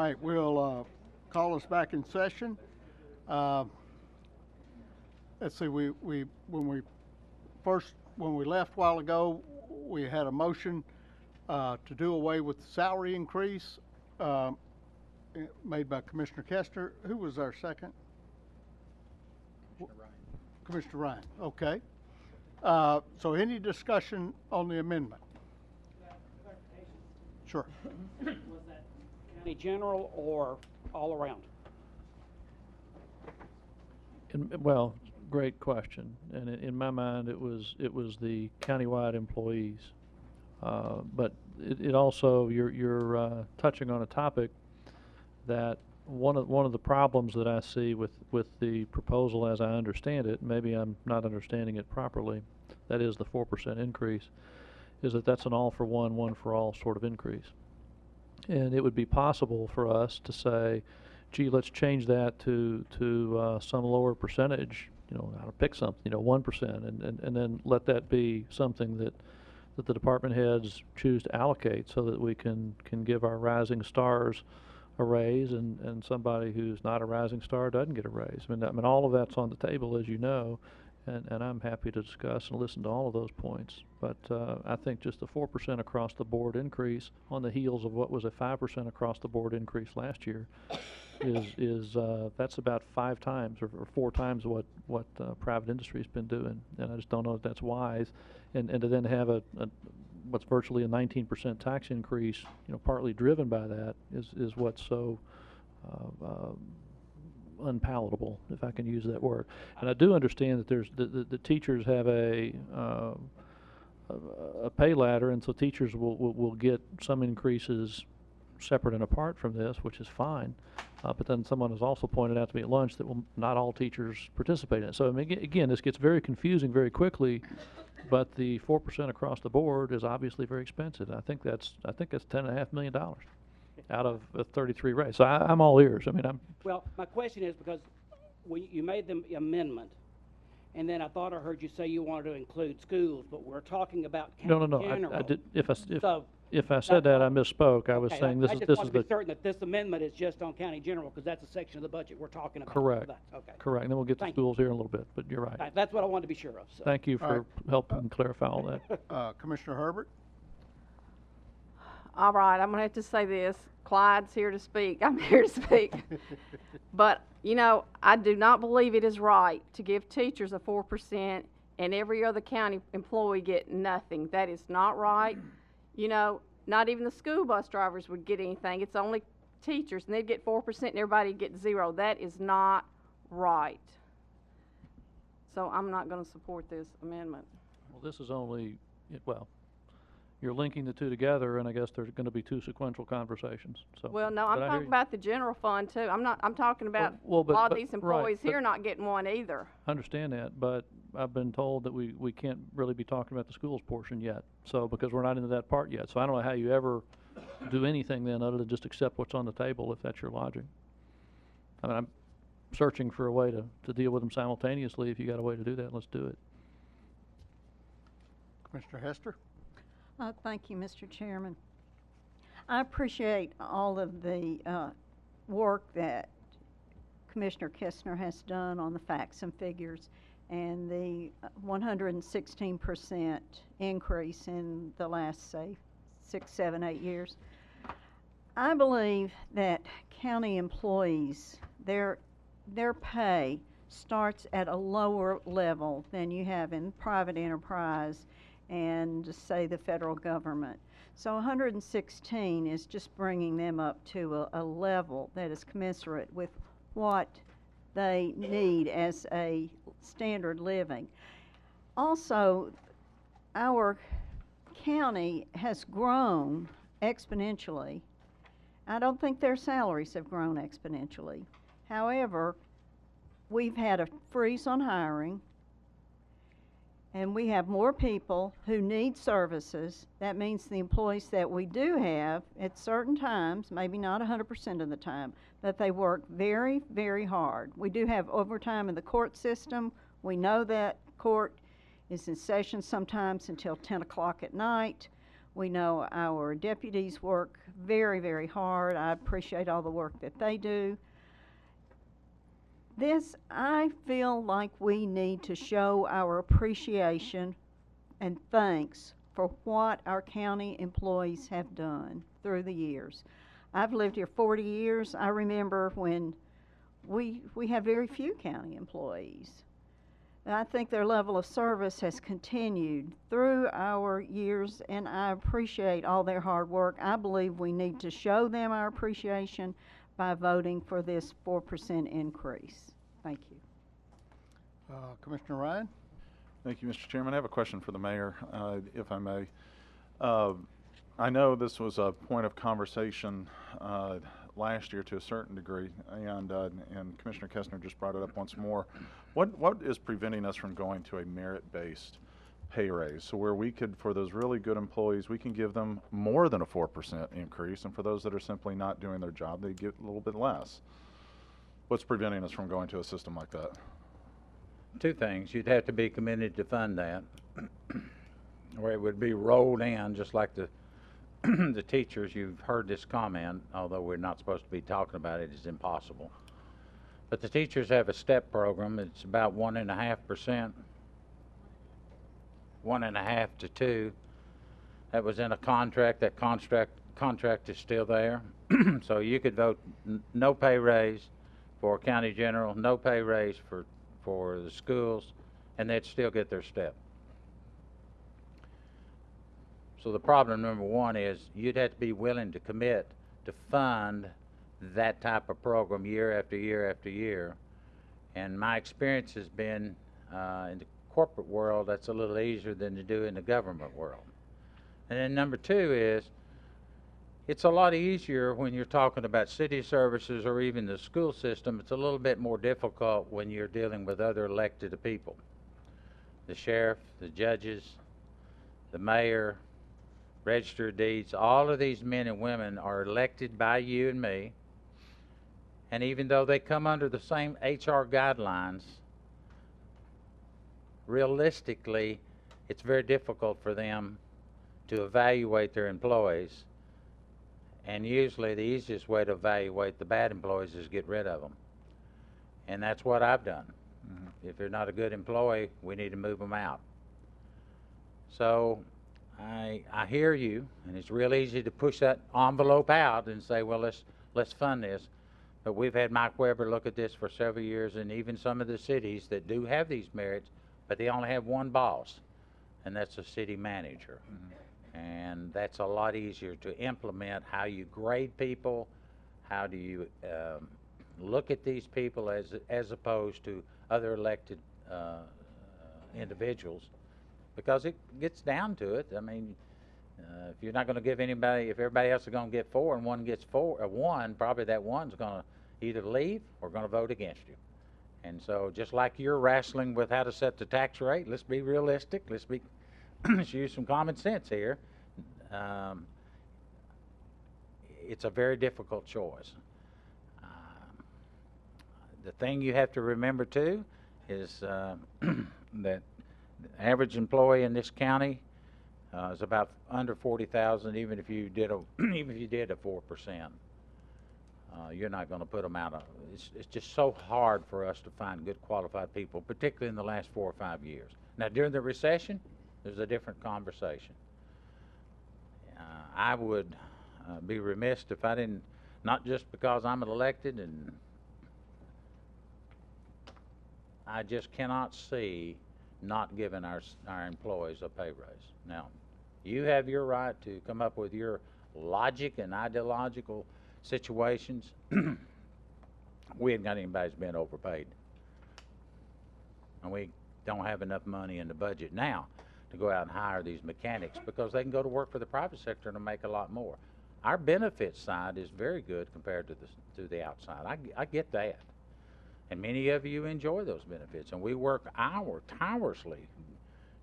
right, we'll call us back in session. Uh, let's see, when we left a while ago, we had a motion to do away with the salary increase made by Commissioner Kestner. Who was our second? Commissioner Ryan. Okay. So any discussion on the amendment? Sure. Was that county general or all around? Well, great question. And in my mind, it was the countywide employees. But it also, you're touching on a topic that one of the problems that I see with the proposal as I understand it, maybe I'm not understanding it properly, that is the 4% increase, is that that's an all for one for all sort of increase. And it would be possible for us to say, gee, let's change that to some lower percentage, how to pick something, 1%, and then let that be something that the department heads choose to allocate so that we can give our rising stars a raise, and somebody who's not a rising star doesn't get a raise. I mean all of that's on the table, as you know, and I'm happy to discuss and listen to all of those points. But I think just the 4% across the board increase on the heels of what was a 5% across the board increase last year is that's about 5 times or 4 times what private industry's been doing, and I just don't know if that's wise. And to then have a what's virtually a 19% tax increase, partly driven by that, is what's so unpalatable, if I can use that word. And I do understand that there's the teachers have a pay ladder, and so teachers will get some increases separate and apart from this, which is fine. But then someone has also pointed out to me at lunch that not all teachers participate in it. So I mean, again, this gets very confusing very quickly. But the 4% across the board is obviously very expensive. I think that's $10.5 million out of a 33 raise. So I'm all ears. I mean, Well, my question is because you made the amendment, and then I thought I heard you say you wanted to include schools, but we're talking about county general. I did. If I said that, I misspoke. I was saying this is I just want to be certain that this amendment is just on county general, because that's a section of the budget we're talking about. Correct. Okay. Correct. And then we'll get to schools here in a little bit, but you're right. That's what I wanted to be sure of. So. Thank you for helping clarify all that. Commissioner Herbert? All right, I'm going to have to say this. Clyde's here to speak. I'm here to speak. But, I do not believe it is right to give teachers a 4% and every other county employee get nothing. That is not right. Not even the school bus drivers would get anything. It's only teachers, and they'd get 4% and everybody would get 0. That is not right. So I'm not going to support this amendment. Well, this is only, you're linking the two together, and I guess there's going to be 2 sequential conversations. So. Well, no, I'm talking about the general fund too. I'm talking about a lot of these employees here not getting one either. I understand that, but I've been told that we can't really be talking about the schools portion yet. So because we're not into that part yet. So I don't know how you ever do anything then other than just accept what's on the table, if that's your logic. I mean, I'm searching for a way to deal with them simultaneously. If you got a way to do that, let's do it. Commissioner Hester? Thank you, Mr. Chairman. I appreciate all of the work that Commissioner Kestner has done on the facts and figures and the 116% increase in the last, say, 6, 7, 8 years. I believe that county employees, their pay starts at a lower level than you have in private enterprise and, say, the federal government. So 116 is just bringing them up to a level that is commensurate with what they need as a standard living. Also, our county has grown exponentially. I don't think their salaries have grown exponentially. However, we've had a freeze on hiring, and we have more people who need services. That means the employees that we do have at certain times, maybe not 100% of the time, that they work very, very hard. We do have overtime in the court system. We know that court is in session sometimes until 10 o'clock at night. We know our deputies work very, very hard. I appreciate all the work that they do. I feel like we need to show our appreciation and thanks for what our county employees have done through the years. I've lived here 40 years. I remember when we had very few county employees. And I think their level of service has continued through our years, and I appreciate all their hard work. I believe we need to show them our appreciation by voting for this 4% increase. Thank you. Commissioner Ryan? Thank you, Mr. Chairman. I have a question for the mayor, if I may. I know this was a point of conversation last year to a certain degree, and Commissioner Kestner just brought it up once more. What is preventing us from going to a merit-based pay raise? So where we could, for those really good employees, we can give them more than a 4% increase, and for those that are simply not doing their job, they get a little bit less. What's preventing us from going to a system like that? Two things. You'd have to be committed to fund that, where it would be rolled in, just like the the teachers. You've heard this comment, although we're not supposed to be talking about it, it's impossible. But the teachers have a step program. It's about 1.5%, 1.5 to 2. That was in a contract. That contract is still there. So you could vote no pay raise for county general, no pay raise for the schools, and they'd still get their step. So the problem number one is you'd have to be willing to commit to fund that type of program year after year after year. And my experience has been in the corporate world, that's a little easier than to do in the government world. And then number two is it's a lot easier when you're talking about city services or even the school system. It's a little bit more difficult when you're dealing with other elected people. The sheriff, the judges, the mayor, register of deeds, all of these men and women are elected by you and me. And even though they come under the same HR guidelines, realistically, it's very difficult for them to evaluate their employees. And usually the easiest way to evaluate the bad employees is get rid of them. And that's what I've done. Mm-hmm. If they're not a good employee, we need to move them out. So I hear you, and it's real easy to push that envelope out and say, well, let's fund this. But we've had Mike Weber look at this for several years, and even some of the cities that do have these merits, but they only have one boss, and that's a city manager. Mm-hmm. And that's a lot easier to implement how you grade people, how do you look at these people as opposed to other elected individuals. Because it gets down to it. I mean, if you're not going to give anybody, if everybody else is going to get 4 and one gets 1, probably that one's going to either leave or going to vote against you. And so just like you're wrestling with how to set the tax rate, let's be realistic. Let's use some common sense here. It's a very difficult choice. The thing you have to remember too is that the average employee in this county is about under 40,000. Even if you did a 4%, you're not going to put them out. It's just so hard for us to find good qualified people, particularly in the last 4 or 5 years. Now during the recession, there's a different conversation. I would be remiss if I didn't, not just because I'm an elected, and I just cannot see not giving our employees a pay raise. Now, you have your right to come up with your logic and ideological situations. We ain't got anybody that's been overpaid. And we don't have enough money in the budget now to go out and hire these mechanics because they can go to work for the private sector and make a lot more. Our benefits side is very good compared to the outside. I get that. And many of you enjoy those benefits, and we work tirelessly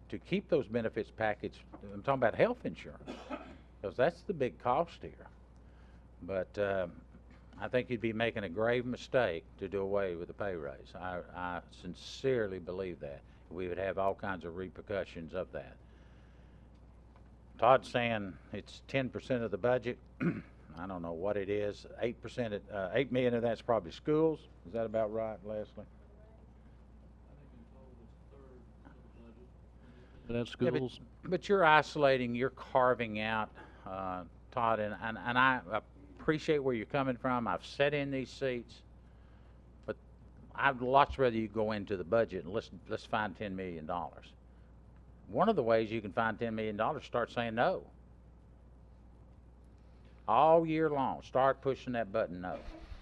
to keep those benefits packaged. I'm talking about health insurance, because that's the big cost here. But I think you'd be making a grave mistake to do away with the pay raise. I sincerely believe that. We would have all kinds of repercussions of that. Todd's saying it's 10% of the budget. I don't know what it is. 8%, 8 million of that's probably schools. Is that about right, Leslie? That's Yeah, schools. but you're isolating, you're carving out, Todd, and I appreciate where you're coming from. I've sat in these seats, but I'd lots rather you go into the budget and let's find $10 million. One of the ways you can find $10 million is start saying no. All year long, start pushing that button no,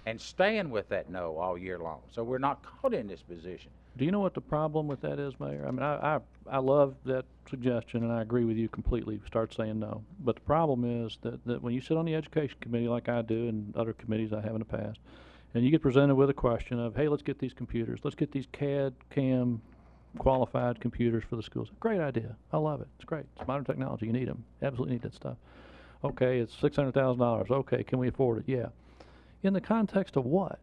and staying with that no all year long, so we're not caught in this position. Do you know what the problem with that is, Mayor? I mean, I love that suggestion, and I agree with you completely. Start saying no. But the problem is that when you sit on the education committee like I do and other committees I have in the past, and you get presented with a question of, hey, let's get these computers. Let's get these CAD, CAM, qualified computers for the schools. Great idea. I love it. It's great. It's modern technology. You need them. Absolutely need that stuff. Okay, it's $600,000. Okay, can we afford it? Yeah. In the context of what?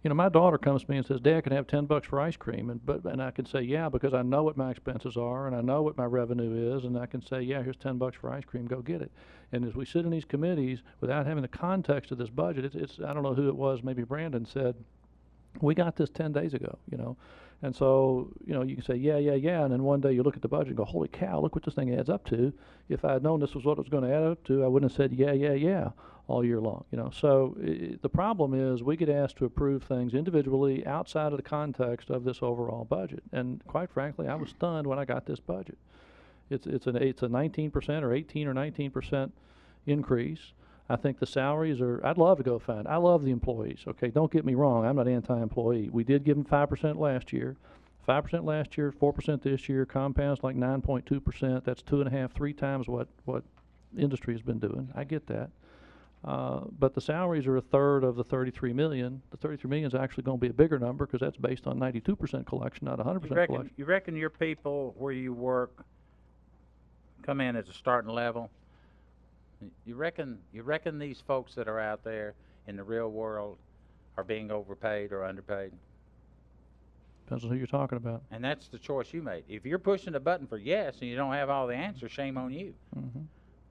You know, my daughter comes to me and says, Dad, can I have $10 for ice cream? And I can say, yeah, because I know what my expenses are and I know what my revenue is, and I can say, yeah, here's $10 for ice cream, go get it. And as we sit in these committees, without having the context of this budget, it's I don't know who it was, maybe Brandon said, we got this 10 days ago, you know. And so, you know, you can say, yeah, and then one day you look at the budget and go, holy cow, look what this thing adds up to. If I had known this was what it was going to add up to, I wouldn't have said, yeah, all year long, you know. So the problem is we get asked to approve things individually outside of the context of this overall budget. And quite frankly, I was stunned when I got this budget. It's a 19% or 18 or 19% increase. I think the salaries are, I'd love to go find, I love the employees, okay? Don't get me wrong, I'm not anti-employee. We did give them 5% last year. 5% last year, 4% this year, compounds like 9.2%. That's 2.5, 3 times what industry has been doing. I get that. But the salaries are a third of the 33 million. The 33 million is actually going to be a bigger number because that's based on 92% collection, not 100% collection. You reckon your people where you work come in at the starting level? You reckon these folks that are out there in the real world are being overpaid or underpaid? Depends on who you're talking about. And that's the choice you made. If you're pushing the button for yes and you don't have all the answers, shame on you. Mm-hmm.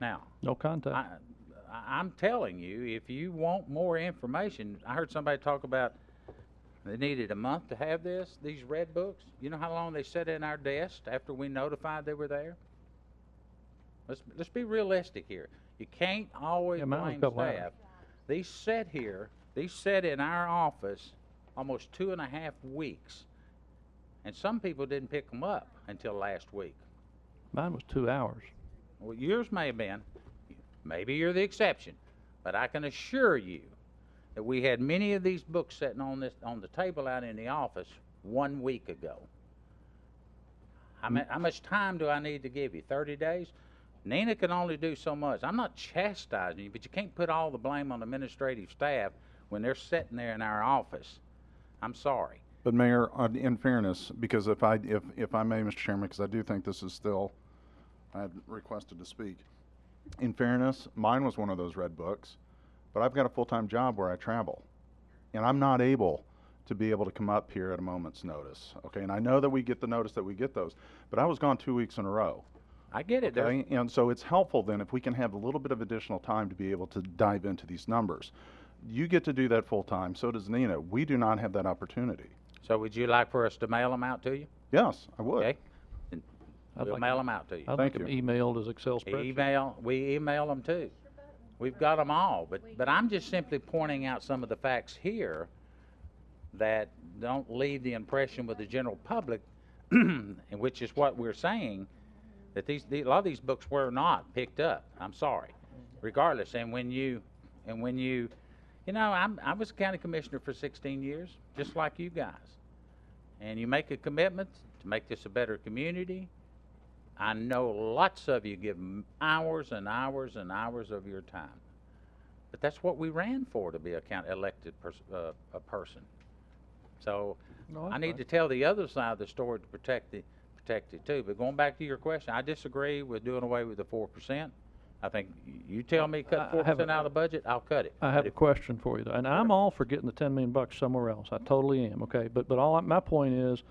Now, No contact. I'm telling you, if you want more information, I heard somebody talk about they needed a month to have these red books. You know how long they sat in our desk after we notified they were there? Let's be realistic here. You can't always blame staff. These sat in our office almost 2.5 weeks, and some people didn't pick them up until last week. Mine was 2 hours. Well, yours may have been. Maybe you're the exception, but I can assure you that we had many of these books sitting on the table out in the office 1 week ago. How much time do I need to give you? 30 days? Nina can only do so much. I'm not chastising you, but you can't put all the blame on administrative staff when they're sitting there in our office. I'm sorry. But Mayor, in fairness, because if I may, Mr. Chairman, because I do think this is still, I had requested to speak. In fairness, mine was one of those red books, but I've got a full-time job where I travel, and I'm not able to be able to come up here at a moment's notice. Okay, and I know that we get the notice that we get those, but I was gone 2 weeks in a row. I get it. Okay, and so it's helpful then if we can have a little bit of additional time to be able to dive into these numbers. You get to do that full time, so does Nina. We do not have that opportunity. So would you like for us to mail them out to you? Yes, I would. Okay. We'll mail them out to you. I'd like them emailed as Excel spreadsheet. We email them too. We've got them all, but I'm just simply pointing out some of the facts here that don't leave the impression with the general public, and which is what we're saying, that a lot of these books were not picked up. I'm sorry. Regardless, and when you know, I was a county commissioner for 16 years, just like you guys. And you make a commitment to make this a better community. I know lots of you give hours and hours and hours of your time. But that's what we ran for, to be a county elected a person. So No, I need fine. to tell the other side of the story to protect it too. But going back to your question, I disagree with doing away with the 4%. I think you tell me cut 4% out of the budget, I'll cut it. I have a question for you, though, and I'm all for getting the $10 million somewhere else. I totally am. Okay, but my point is,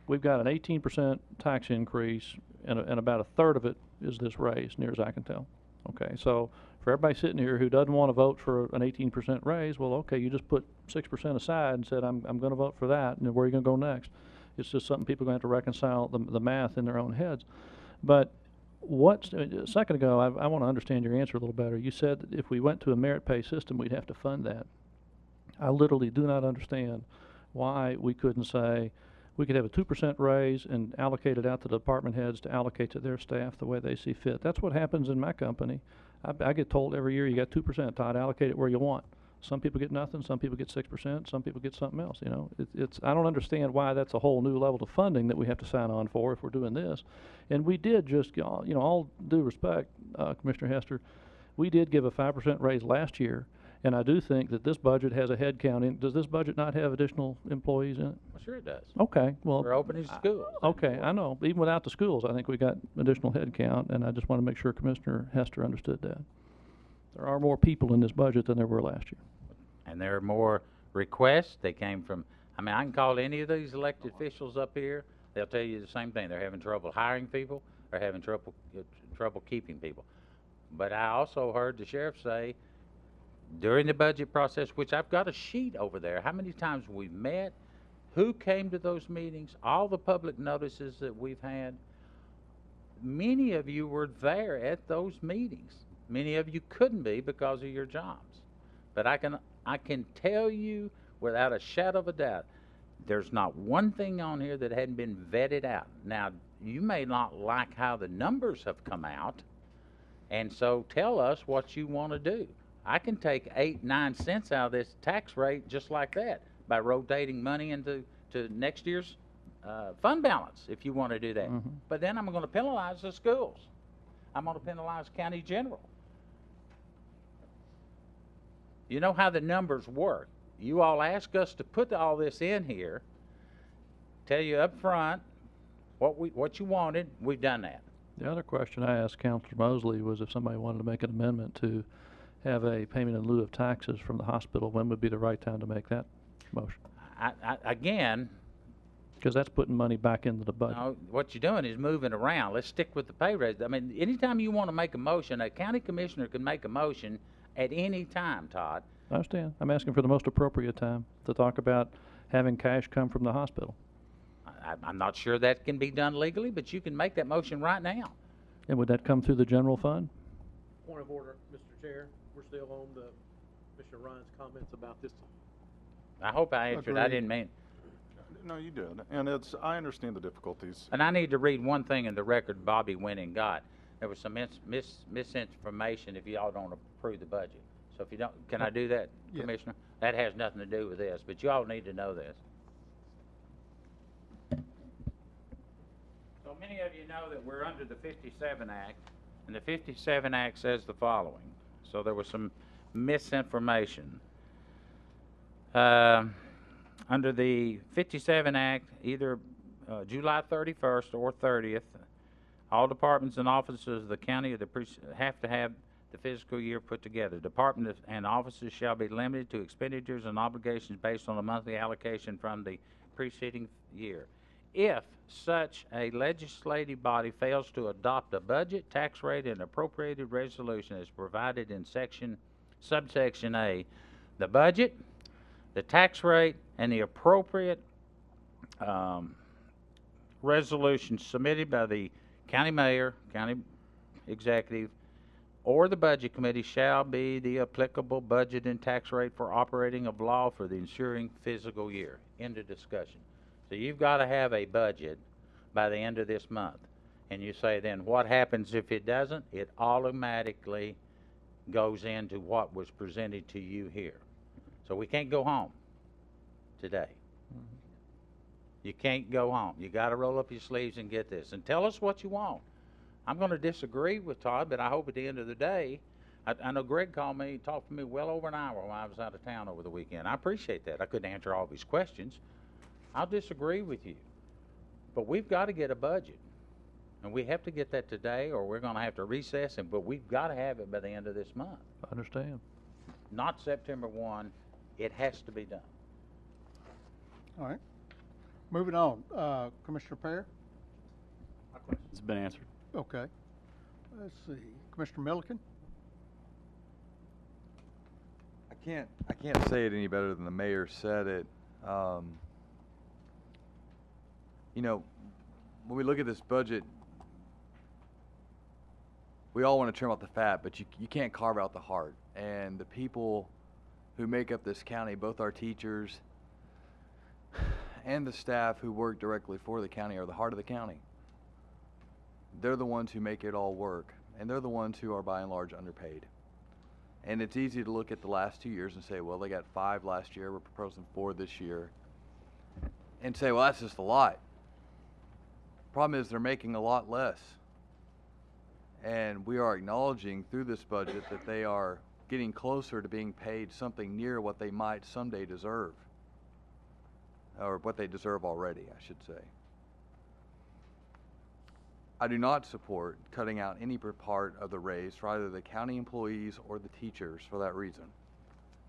we've got an 18% tax increase, and about a third of it is this raise, near as I can tell. Okay, so for everybody sitting here who doesn't want to vote for an 18% raise, well, okay, you just put 6% aside and said, I'm going to vote for that, and then where are you going to go next? It's just something people are going to have to reconcile the math in their own heads. But a second ago, I want to understand your answer a little better. You said that if we went to a merit pay system, we'd have to fund that. I literally do not understand why we couldn't say we could have a 2% raise and allocate it out to the department heads to allocate to their staff the way they see fit. That's what happens in my company. I get told every year, you got 2%, Todd, allocate it where you want. Some people get nothing, some people get 6%, some people get something else, you know. I don't understand why that's a whole new level of funding that we have to sign on for if we're doing this. And we did just, you know, all due respect, Commissioner Hester, we did give a 5% raise last year. And I do think that this budget has a head count in. Does this budget not have additional employees in it? Well, sure it does. Okay, well. We're opening schools. Okay, I know. Even without the schools, I think we got additional head count, and I just want to make sure Commissioner Hester understood that. There are more people in this budget than there were last year. And there are more requests. They came from, I mean, I can call any of these elected officials up here. They'll tell you the same thing. They're having trouble hiring people. They're having trouble keeping people. But I also heard the sheriff say, during the budget process, which I've got a sheet over there, how many times we've met, who came to those meetings, all the public notices that we've had. Many of you were there at those meetings. Many of you couldn't be because of your jobs. But I can tell you without a shadow of a doubt, there's not one thing on here that hadn't been vetted out. Now, you may not like how the numbers have come out, and so tell us what you want to do. I can take 8-9 cents out of this tax rate just like that by rotating money into next year's fund balance if you want to do that. Mm-hmm. But then I'm going to penalize the schools. I'm going to penalize county general. You know how the numbers work. You all ask us to put all this in here, tell you up front what you wanted. We've done that. The other question I asked Councilor Mosley was if somebody wanted to make an amendment to have a payment in lieu of taxes from the hospital, when would be the right time to make that motion? Again, because that's putting money back into the budget. no, what you're doing is moving around. Let's stick with the pay raise. I mean, anytime you want to make a motion, a county commissioner can make a motion at any time, Todd. I understand. I'm asking for the most appropriate time to talk about having cash come from the hospital. I'm not sure that can be done legally, but you can make that motion right now. And would that come through the general fund? Point of order, Mr. Chair. We're still on the Commissioner Ryan's comments about this. I hope I answered. I Agreed. didn't mean. No, you did, and I understand the difficulties. And I need to read one thing in the record Bobby went and got. There was some misinformation if y'all don't approve the budget. So if you don't, can I do that, Yeah. Commissioner? That has nothing to do with this, but you all need to know this. So many of you know that we're under the 57 Act, and the 57 Act says the following. So there was some misinformation. Under the 57 Act, either July 31st or 30th, all departments and offices of the county have to have the fiscal year put together. Departments and offices shall be limited to expenditures and obligations based on a monthly allocation from the preceding year. If such a legislative body fails to adopt a budget, tax rate, and appropriated resolution as provided in subsection A, the budget, the tax rate, and the appropriate resolution submitted by the county mayor, county executive, or the budget committee shall be the applicable budget and tax rate for operating of law for the ensuing fiscal year. End of discussion. So you've got to have a budget by the end of this month. And you say, then what happens if it doesn't? It automatically goes into what was presented to you here. So we can't go home today. You can't go home. You got to roll up your sleeves and get this. And tell us what you want. I'm going to disagree with Todd, but I hope at the end of the day, I know Greg called me, talked to me well over an hour while I was out of town over the weekend. I appreciate that. I couldn't answer all of his questions. I'll disagree with you. But we've got to get a budget. And we have to get that today, or we're going to have to recess it, but we've got to have it by the end of this month. I understand. Not September 1. It has to be done. All right. Moving on, Commissioner Pear? My question's been answered. Okay. Let's see, Commissioner Milliken? I can't say it any better than the mayor said it. You know, when we look at this budget, we all want to trim out the fat, but you can't carve out the heart. And the people who make up this county, both our teachers and the staff who work directly for the county, are the heart of the county. They're the ones who make it all work, and they're the ones who are by and large underpaid. And it's easy to look at the last 2 years and say, well, they got 5 last year, we're proposing 4 this year, and say, well, that's just a lot. Problem is they're making a lot less. And we are acknowledging through this budget that they are getting closer to being paid something near what they might someday deserve. Or what they deserve already, I should say. I do not support cutting out any part of the raise for either the county employees or the teachers for that reason.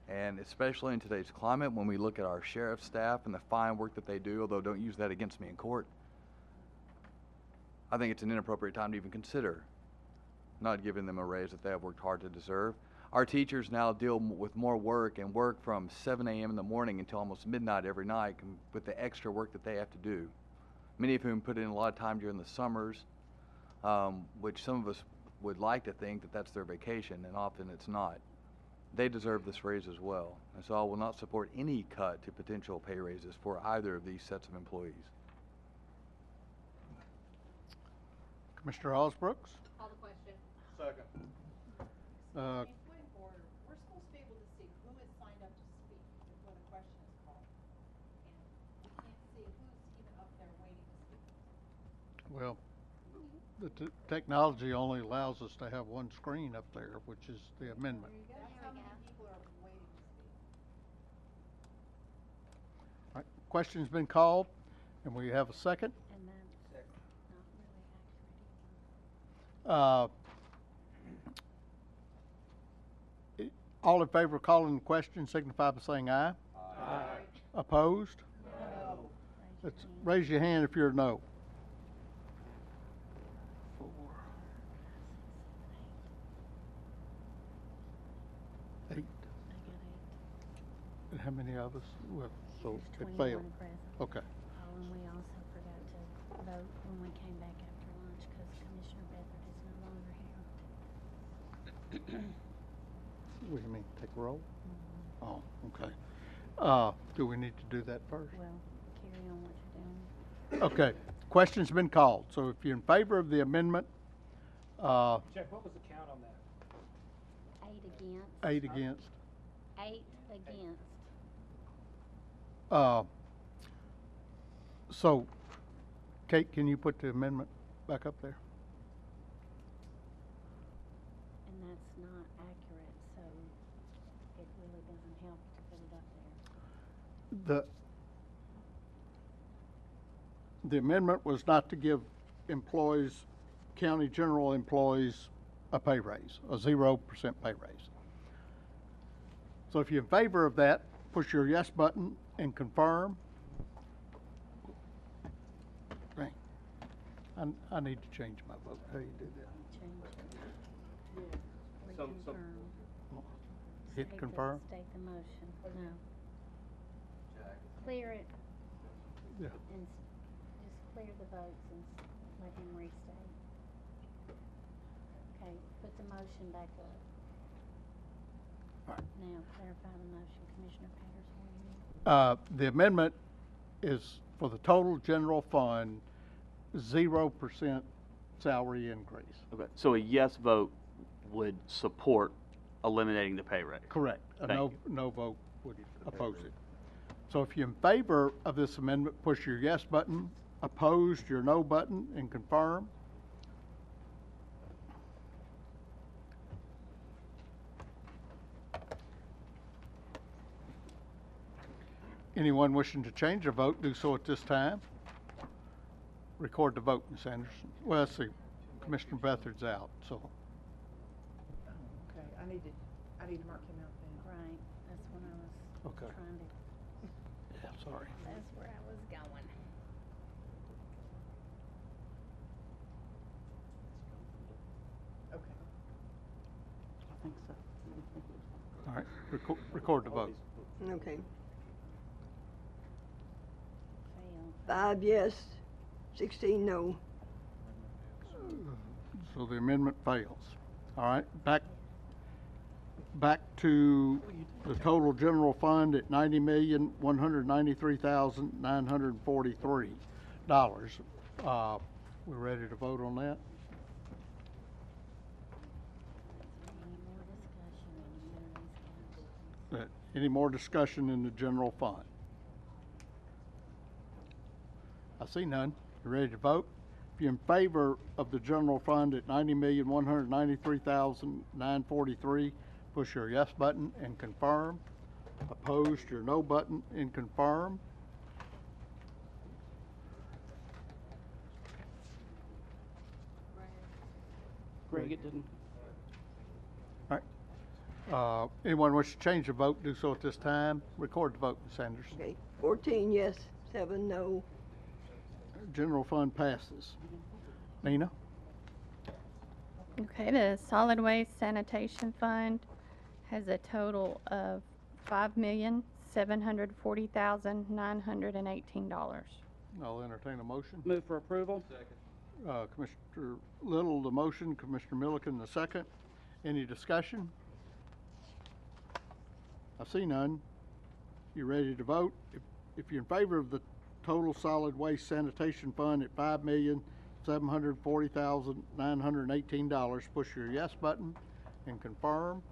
And especially in today's climate, when we look at our sheriff's staff and the fine work that they do, although don't use that against me in court, I think it's an inappropriate time to even consider not giving them a raise that they have worked hard to deserve. Our teachers now deal with more work and work from 7 a.m. in the morning until almost midnight every night with the extra work that they have to do. Many of whom put in a lot of time during the summers, which some of us would like to think that that's their vacation, and often it's not. They deserve this raise as well. And so I will not support any cut to potential pay raises for either of these sets of employees. Commissioner Osbrooks? Call the question. Second. Uh, Point of order, we're supposed to be able to see who is signed up to speak when a question is called. And we can't see who's even up there waiting to speak. Well, the technology only allows us to have one screen up there, which is the amendment. That's how many people are waiting to speak. All right, question's been called, and we have a second. And that's not really accurate. All in favor of calling the question signify by saying aye. Aye. Opposed? No. Let's raise your hand if you're no. 4, 8. I got 8. And how many of us? Well, so There's it 21 failed. present. Okay. Oh, and we also forgot to vote when we came back after lunch because Commissioner Bedford is no longer here. What do you mean, take a roll? Mhm. Oh, okay. Do we need to do that first? Well, carry on what you're doing. Okay, question's been called, so if you're in favor of the amendment, Jeff, what was the count on that? 8 against. 8 against. 8 against. So, Kate, can you put the amendment back up there? And that's not accurate, so it really doesn't help to put it up there. The amendment was not to give employees, county general employees, a pay raise, a 0% pay raise. So if you're in favor of that, push your yes button and confirm. Dang. I need to change my vote. How do you do that? Change it. Some- Reconfirm. Hit State the- confirm? State the motion, no. Clear it Yeah. and just clear the votes and let him restate. Okay, put the motion back up. Alright. Now clarify the motion, Commissioner Patterson. The amendment is for the total general fund, 0% salary increase. Okay, so a yes vote would support eliminating the pay raise? Correct. A Thank no vote would oppose it. So if you're in favor of this amendment, push your yes button, opposed your no button, and confirm. Anyone wishing to change their vote, do so at this time. Record the vote, Ms. Anderson. Well, let's see, Commissioner Beathard's out, so. Okay, I need to mark him out then. Right, that's when I was Okay. trying to, Yeah, sorry. that's where I was going. Record the vote. Okay. Fail. 5 yes, 16 no. So the amendment fails. All right, back to the total general fund at $90,193,943. We ready to vote on that? Any more discussion in Any more discussion in any of these categories? the general fund? I see none. You ready to vote? If you're in favor of the general fund at $90,193,943, push your yes button and confirm. Opposed, your no button and confirm. Greg, it didn't. Anyone wish to change their vote, do so at this time. Record the vote, Ms. Anderson. Okay. 14 yes, 7 no. General fund passes. Nina? Okay, the solid waste sanitation fund has a total of $5,740,918. I'll entertain a motion. Move for approval. Commissioner Little, the motion, Commissioner Milliken, the second. Any discussion? I see none. You ready to vote? If you're in favor of the total solid waste sanitation fund at $5,740,918, push your yes button and confirm.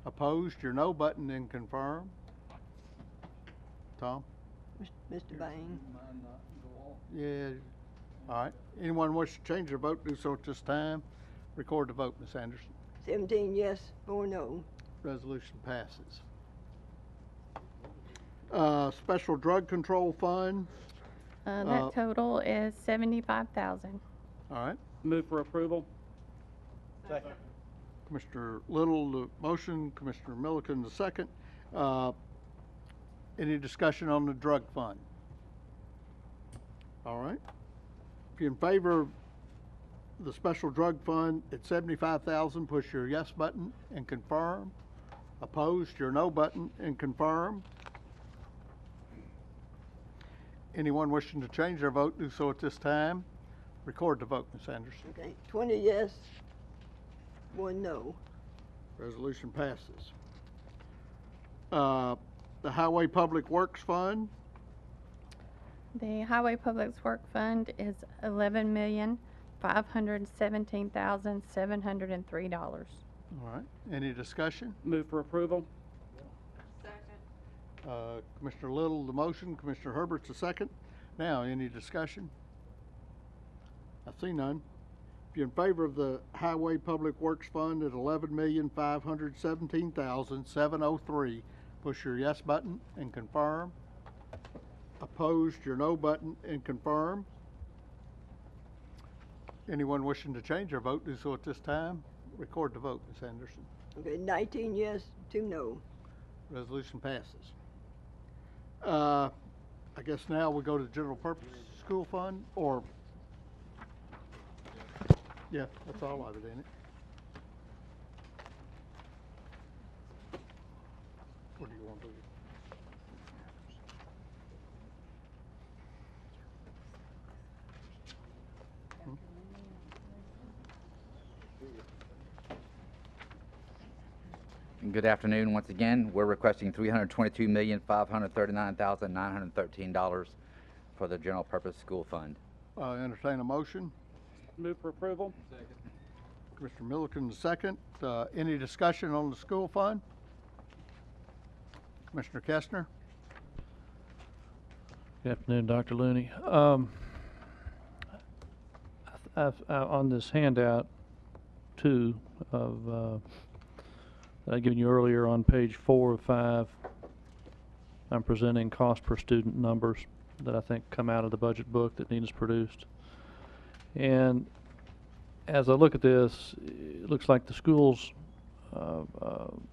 Opposed, your no button and confirm. Tom? Mr. Bain. Yeah. All right. Anyone wish to change their vote, do so at this time. Record the vote, Ms. Anderson. 17 yes, 4 no. Resolution passes. Special Drug Control Fund. That total is $75,000. All right. Move for approval. Commissioner Little, the motion, Commissioner Milliken, the second. Any discussion on the drug fund? All right. If you're in favor of the special drug fund at $75,000, push your yes button and confirm. Opposed, your no button and confirm. Anyone wishing to change their vote, do so at this time. Record the vote, Ms. Anderson. Okay. 20 yes, 1 no. Resolution passes. The Highway Public Works Fund. The Highway Public Works Fund is $11,517,703. All right. Any discussion? Move for approval. Commissioner Little, the motion, Commissioner Herbert's the second. Now, any discussion? I see none. If you're in favor of the Highway Public Works Fund at $11,517,703, push your yes button and confirm. Opposed, your no button and confirm. Anyone wishing to change their vote, do so at this time. Record the vote, Ms. Anderson. Okay. 19 yes, 2 no. Resolution passes. I guess now we go to the general purpose school fund, or, yeah, that's all of it, ain't it? What do you want to do? Good afternoon once again. We're requesting $322,539,913 for the general purpose school fund. Entertain a motion. Move for approval. Commissioner Milliken, the second. Any discussion on the school fund? Commissioner Kestner? Good afternoon, Dr. Looney. On this handout 2 of that I'd given you earlier on page 4 of 5, I'm presenting cost per student numbers that I think come out of the budget book that Nina's produced. And as I look at this, it looks like the school's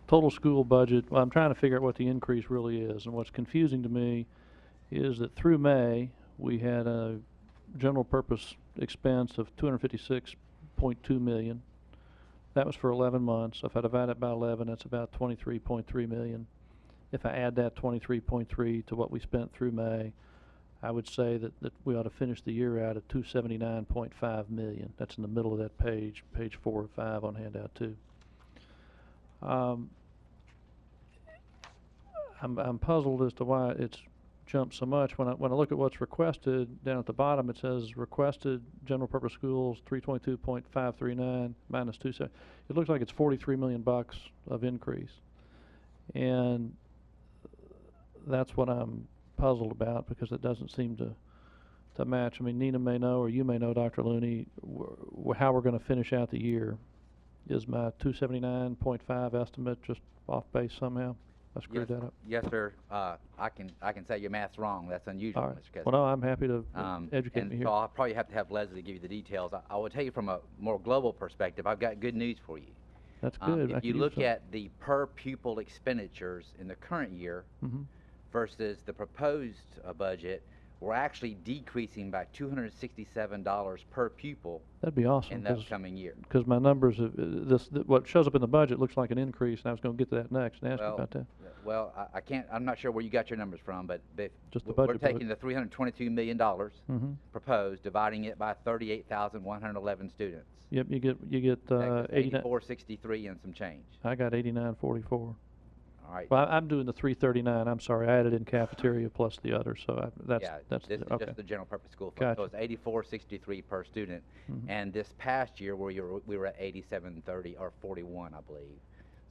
total school budget, well, I'm trying to figure out what the increase really is. And what's confusing to me is that through May, we had a general purpose expense of 256.2 million. That was for 11 months. If I divide it by 11, that's about 23.3 million. If I add that 23.3 to what we spent through May, I would say that we ought to finish the year out at 279.5 million. That's in the middle of that page 4 or 5 on handout 2. I'm puzzled as to why it's jumped so much. When I look at what's requested down at the bottom, it says requested general purpose schools 322.539 minus 27. It looks like it's $43 million of increase, and that's what I'm puzzled about, because it doesn't seem to match. I mean, Nina may know, or you may know, Dr. Looney, how we're going to finish out the year. Is my 279.5 estimate just off base somehow? I screwed that up. Yes, sir. I can say your math's wrong. That's unusual, All right. Mr. Kessler. Well, no, I'm happy to educate and me here. so I'll probably have to have Leslie give you the details. I will tell you from a more global perspective, I've got good news for you. That's good. I If you could use look some. at the per pupil expenditures in the current year versus the proposed budget, we're actually decreasing by $267 per pupil That'd be awesome. in the upcoming year. Because my numbers, what shows up in the budget looks like an increase, and I was going to get to that next and ask you about that. Well, I can't, I'm not sure where you got your numbers from, but Just the we're budget book. taking the $322 million proposed, dividing it by 38,111 students. Yep, you get 89. 8463 and some change. I got 8944. All right. Well, I'm doing the 339. I'm sorry, I added in cafeteria plus the other, so that's This is okay. just the general purpose school fund. So Gotcha. it's 8463 per student, and this past year we were at 8730 or 41, I believe.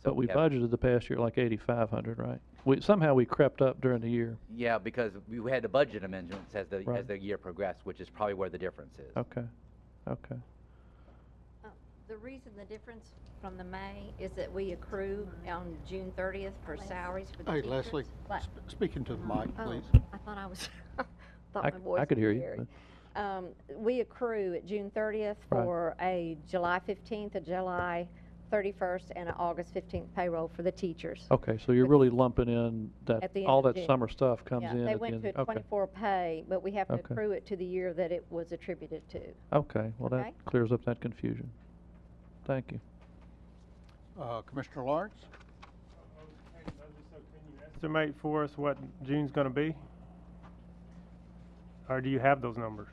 So But we have- budgeted the past year like 8,500, right? Somehow we crept up during the year. Yeah, because we had the budget amendments as Right. the year progressed, which is probably where the difference is. Okay. The reason the difference from the May is that we accrue on June 30th for salaries for the Hey, teachers. Leslie, What? speaking to the mic, Oh, please. I thought I was, thought I my voice I could was hear you. very- we accrue at June 30th Right. for a July 15th, a July 31st, and an August 15th payroll for the teachers. Okay, so you're really lumping in that, At the end all of that June. summer stuff comes Yeah, in they at the went end. to a Okay. 24 pay, but we have to Okay. accrue it to the year that it was attributed to. Okay, well, Okay? that clears up that confusion. Thank you. Commissioner Lawrence? Estimate for us what June's gonna be? Or do you have those numbers?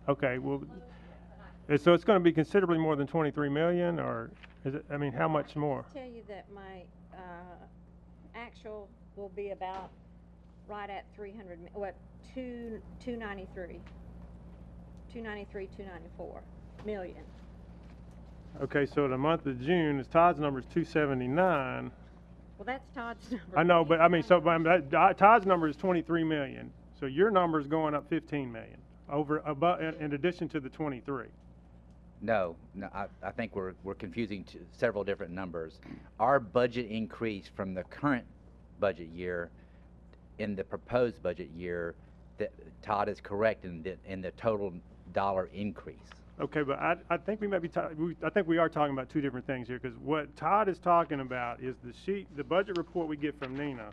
Okay, well, so it's gonna be considerably more than 23 million, or is it, I mean, how much more? Tell you that my actual will be about right at 300, what, 293, 294 million. Okay, so the month of June, Todd's number is 279. Well, that's Todd's number. I know, but I mean, so but Todd's number is 23 million. So your number is going up 15 million above, in addition to the 23. No, I think we're confusing several different numbers. Our budget increase from the current budget year in the proposed budget year, that Todd is correct in the total dollar increase. Okay, but I think we may be I think we are talking about two different things here, because what Todd is talking about is the budget report we get from Nina.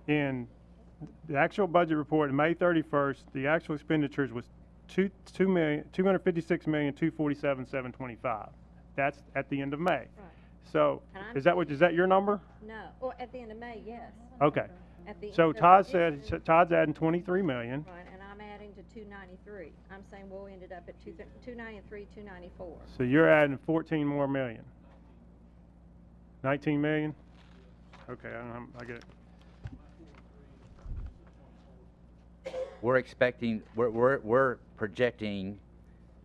In the actual budget report, May 31st, the actual expenditures was $256,247,725. That's at the end of May. Right. So And is that your number? No, or at the end of May, yes. Okay. At the So end of Todd this said year. Todd's adding 23 million. Right, and I'm adding to 293. I'm saying we'll ended up at 293, 294. So you're adding 14 more million. 19 million? Okay, I get it. We're projecting,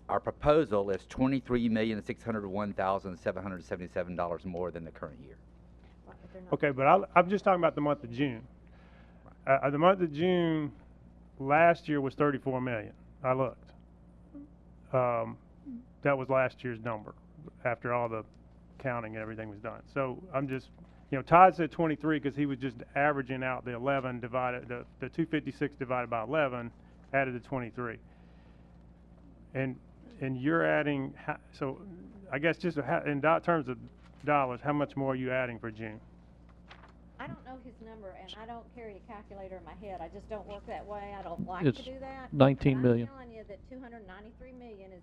our proposal is $23,601,777 more than the current year. Right, but they're not- Okay, but I'm just talking about the month of June. The month of June last year was 34 million. I looked. That was last year's number after all the counting and everything was done. So I'm just, Todd said 23 because he was just averaging out the 11 divided, the 256 divided by 11 added to 23. And you're adding, so I guess just in terms of dollars, how much more are you adding for June? I don't know his number, and I don't carry a calculator in my head. I just don't work that way. I don't like It's to do that. 19 but million. I'm telling you that 293 million is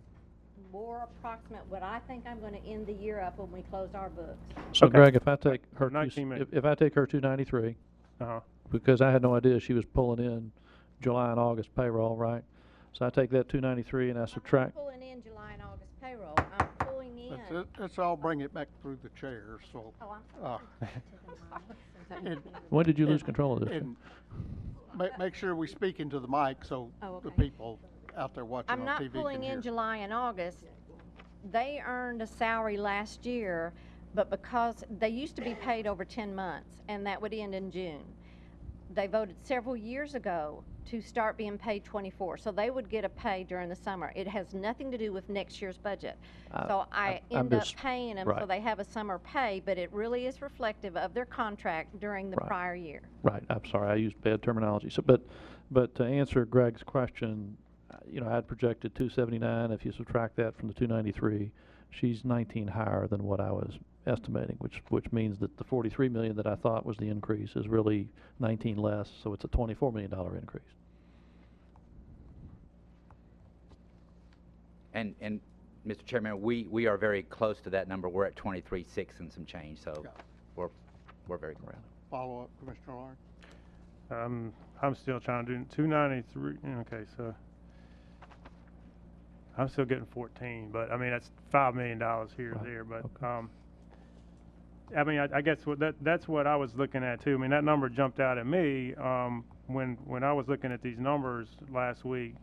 more approximate what I think I'm going to end the year up when we close our books. So Okay. Greg, if I take her, 19 million. if I take her 293, Uh-huh. because I had no idea she was pulling in July and August payroll, right? So I take that 293 and I subtract. I'm pulling in July and August payroll. I'm pulling in. Let's all bring it back through the chair, so. Oh, I'm and- When did you lose and- control of this? and make sure we speak into the mic so Oh, the okay. people out there watching I'm on not TV pulling can in hear. July and August. They earned a salary last year, but because they used to be paid over 10 months, and that would end in June. They voted several years ago to start being paid 24, so they would get a pay during the summer. It has nothing to do with next year's budget. So I I'm end up just- paying them so right. they have a summer pay, but it really is reflective of their contract during the Right. prior year. Right, I'm sorry, I used bad terminology. So, but to answer Greg's question, you know, I had projected 279. If you subtract that from the 293, she's 19 higher than what I was estimating, which means that the 43 million that I thought was the increase is really 19 less, so it's a $24 million increase. And Mr. Chairman, we are very close to that number. We're at 23.6 and some change, so Yeah. we're very close. Follow up, Commissioner Lawrence. I'm still trying to do 293. Okay, so I'm still getting 14, but I mean that's $5 million here or Right, there. But okay. I mean I guess that's what I was looking at too. I mean that number jumped out at me when I was looking at these numbers last week.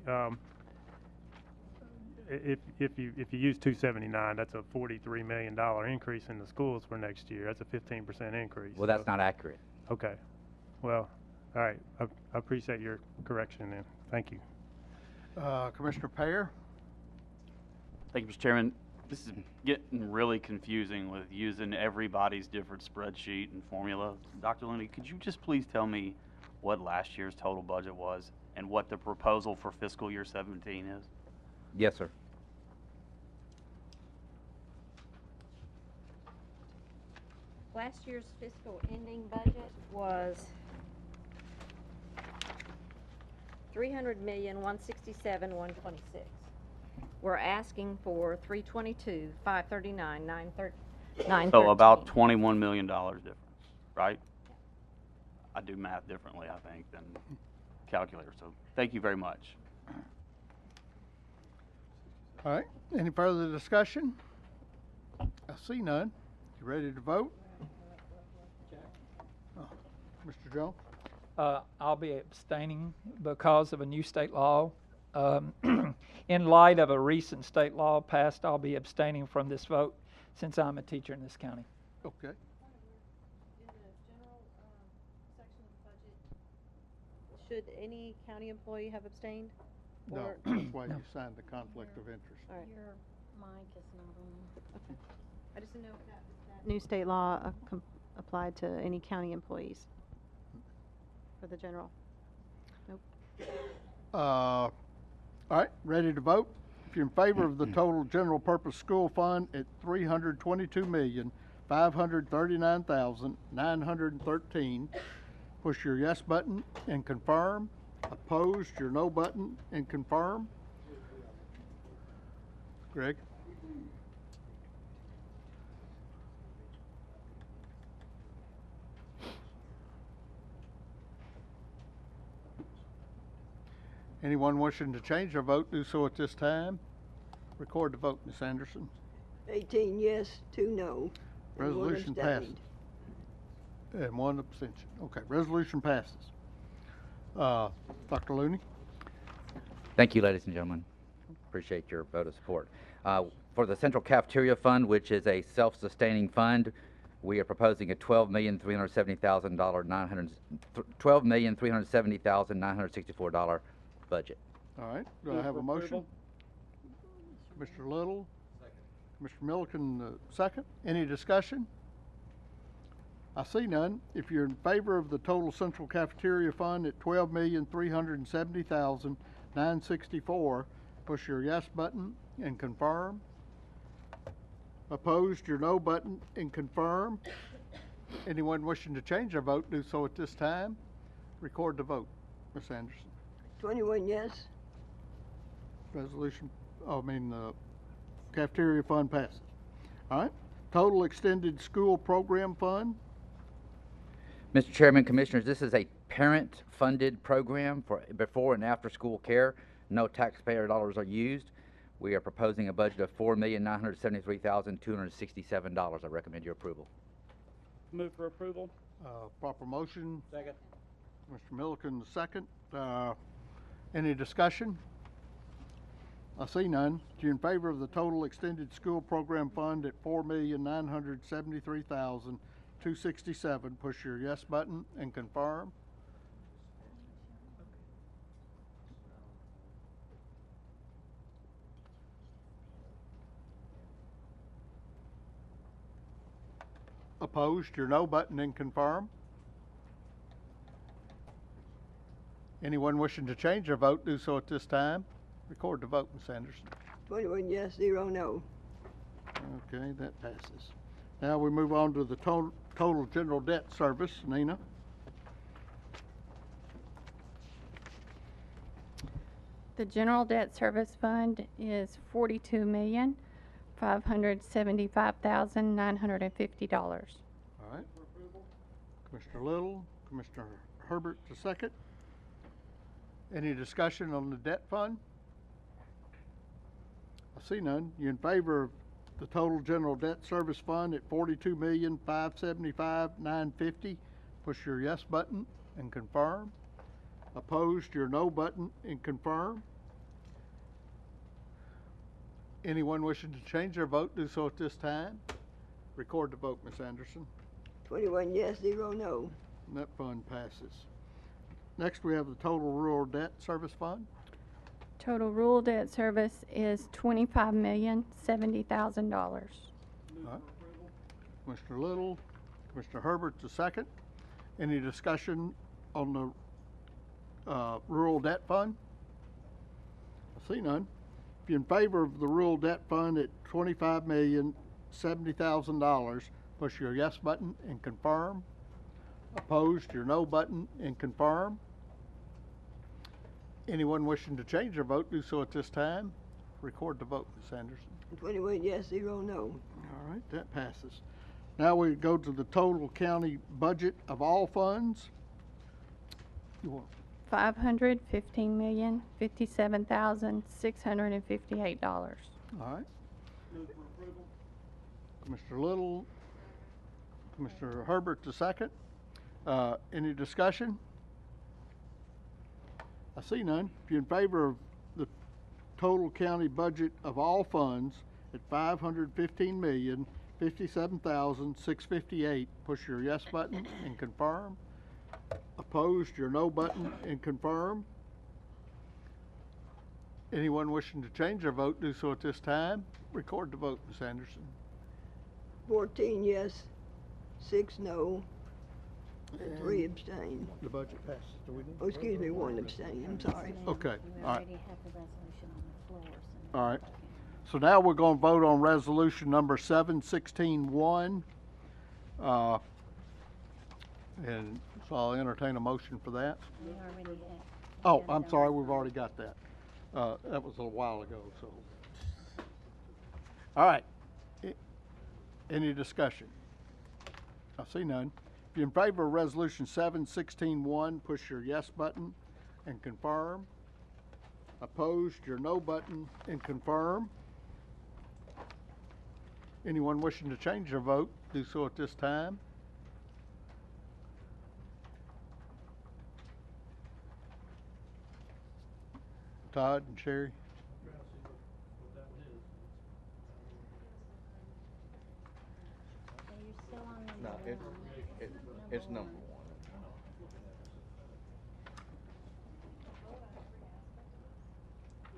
If you use 279, that's a $43 million increase in the schools for next year. That's a 15% increase. Well, that's not accurate. Okay. Well, all right. I appreciate your correction then. Thank you. Commissioner Payer? Thank you, Mr. Chairman. This is getting really confusing with using everybody's different spreadsheet and formula. Dr. Looney, could you just please tell me what last year's total budget was and what the proposal for fiscal year 17 is? Yes, sir. Last year's fiscal ending budget was $300,167,126. We're asking for 322, 539, 913. So about $21 million difference, right? I do math differently, I think, than calculator, so thank you very much. All right, any further discussion? I see none. You ready to vote? Mr. Jones? I'll be abstaining because of a new state law. In light of a recent state law passed, I'll be abstaining from this vote since I'm a teacher in this county. Okay. In the general section of the budget, should any county employee have abstained? No, Or- that's why No. you signed the conflict of interest. All right. Your mic is not on. Okay. I just didn't know if that new state law applied to any county employees for the general. Nope. All right, ready to vote? If you're in favor of the total general purpose school fund at $322,539,913, push your yes button and confirm. Opposed, your no button and confirm. Greg? Anyone wishing to change their vote, do so at this time. Record the vote, Ms. Anderson. 18 yes, 2 no. and one Resolution passes. abstained. And one abstention. Okay, resolution passes. Dr. Looney? Thank you, ladies and gentlemen. Appreciate your vote of support. For the Central Cafeteria Fund, which is a self-sustaining fund, we are proposing a $12,370,964 budget. All right, do I have a motion? Mr. Little? Mr. Milliken, second. Any discussion? I see none. If you're in favor of the total central cafeteria fund at $12,370,964, push your yes button and confirm. Opposed, your no button and confirm. Anyone wishing to change their vote, do so at this time. Record the vote. Ms. Anderson. 21 yes. Resolution, cafeteria fund passes. All right. Total extended school program fund. Mr. Chairman, Commissioners, this is a parent-funded program for before and after-school care. No taxpayer dollars are used. We are proposing a budget of $4,973,267. I recommend your approval. Move for approval. Proper motion. Second. Mr. Milliken, the second. Any discussion? I see none. You in favor of the total extended school program fund at $4,973,267, push your yes button and confirm. Opposed, your no button and confirm. Anyone wishing to change their vote, do so at this time. Record the vote, Ms. Anderson. 21 yes, 0 no. Okay, that passes. Now we move on to the total general debt service. Nina? The general debt service fund is $42,575,950. All right. Commissioner Little, Commissioner Herbert, the second. Any discussion on the debt fund? I see none. You in favor of the total general debt service fund at $42,575,950? Push your yes button and confirm. Opposed, your no button and confirm. Anyone wishing to change their vote, do so at this time. Record the vote, Ms. Anderson. 21 yes, 0 no. And that fund passes. Next, we have the total rural debt service fund. Total rural debt service is $25,070,000. All right. Commissioner Little, Commissioner Herbert, the second. Any discussion on the rural debt fund? I see none. If you're in favor of the rural debt fund at $25,070,000, push your yes button and confirm. Opposed, your no button and confirm. Anyone wishing to change their vote, do so at this time. Record the vote, Ms. Anderson. 21 yes, 0 no. All right, that passes. Now we go to the total county budget of all funds. You want $515,057,658. All right. Move for approval. Commissioner Little, Commissioner Herbert, the second. Any discussion? I see none. If you're in favor of the total county budget of all funds at $515,057,658, push your yes button and confirm. Opposed, your no button and confirm. Anyone wishing to change their vote, do so at this time. Record the vote, Ms. Anderson. 14 yes, 6 no, and 3 abstain. The budget passes. Do we need? Oh, excuse me, 1 abstain, I'm sorry. Okay, We all right. already have the resolution on the floor, so. All right. So now we're going to vote on resolution number 716-1. And so I'll entertain a motion for that. We already have. Oh, I'm sorry, we've already got that. That was a while ago, so. All right. Any discussion? I see none. If you're in favor of resolution 716-1, push your yes button and confirm. Opposed, your no button and confirm. Anyone wishing to change their vote, do so at this time. Todd and Sherry. So you're still on number No, it's number 1.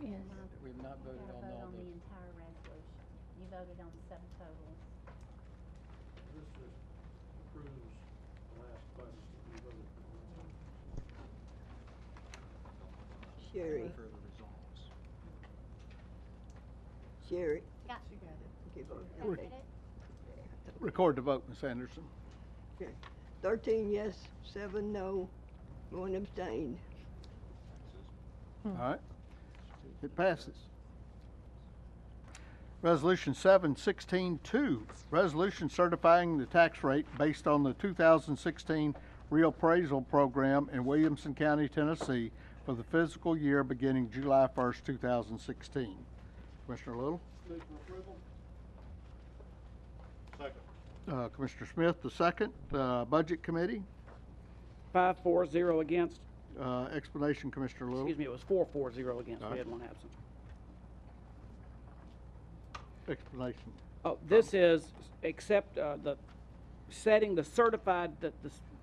Yes. We've not voted You on gotta vote all on the the, entire resolution. You voted on the subtotals. This just approves the last budget that we voted for. Sherry. further resolves. Sherry. Yeah. Okay, vote. Got Okay. it? Record the vote, Ms. Anderson. Okay. 13 yes, 7 no, 1 abstained. All right. It passes. Resolution 716-2, resolution certifying the tax rate based on the 2016 reappraisal program in Williamson County, Tennessee for the fiscal year beginning July 1st, 2016. Commissioner Little? Move for approval. Second. Commissioner Smith, the second. Budget Committee? 5-4-0 against. Explanation, Commissioner Little. Excuse me, it was 4-4-0 against. All We right. had one absent. Explanation. Oh, this is except setting the certified, the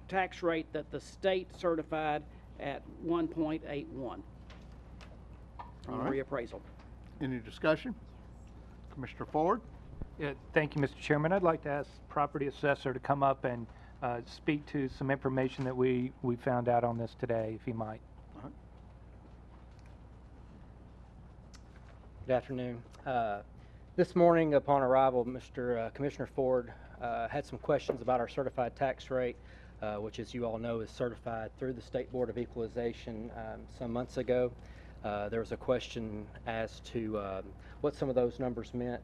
tax rate that the state certified at 1.81 All on right. reappraisal. Any discussion? Commissioner Ford? Yeah, thank you, Mr. Chairman. I'd like to ask property assessor to come up and speak to some information that we found out on this today, if he might. All right. Good afternoon. This morning, upon arrival, Commissioner Ford had some questions about our certified tax rate, which, as you all know, is certified through the State Board of Equalization some months ago. There was a question as to what some of those numbers meant.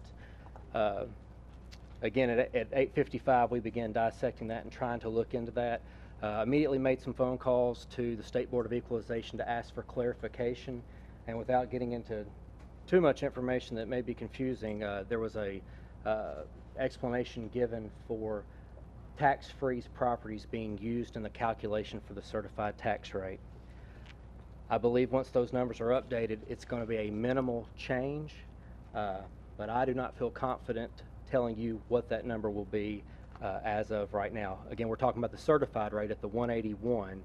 Again, at 8:55, we began dissecting that and trying to look into that. Immediately made some phone calls to the State Board of Equalization to ask for clarification, and without getting into too much information that may be confusing, there was a explanation given for tax-free properties being used in the calculation for the certified tax rate. I believe once those numbers are updated, it's going to be a minimal change, but I do not feel confident telling you what that number will be as of right now. Again, we're talking about the certified rate at the 181,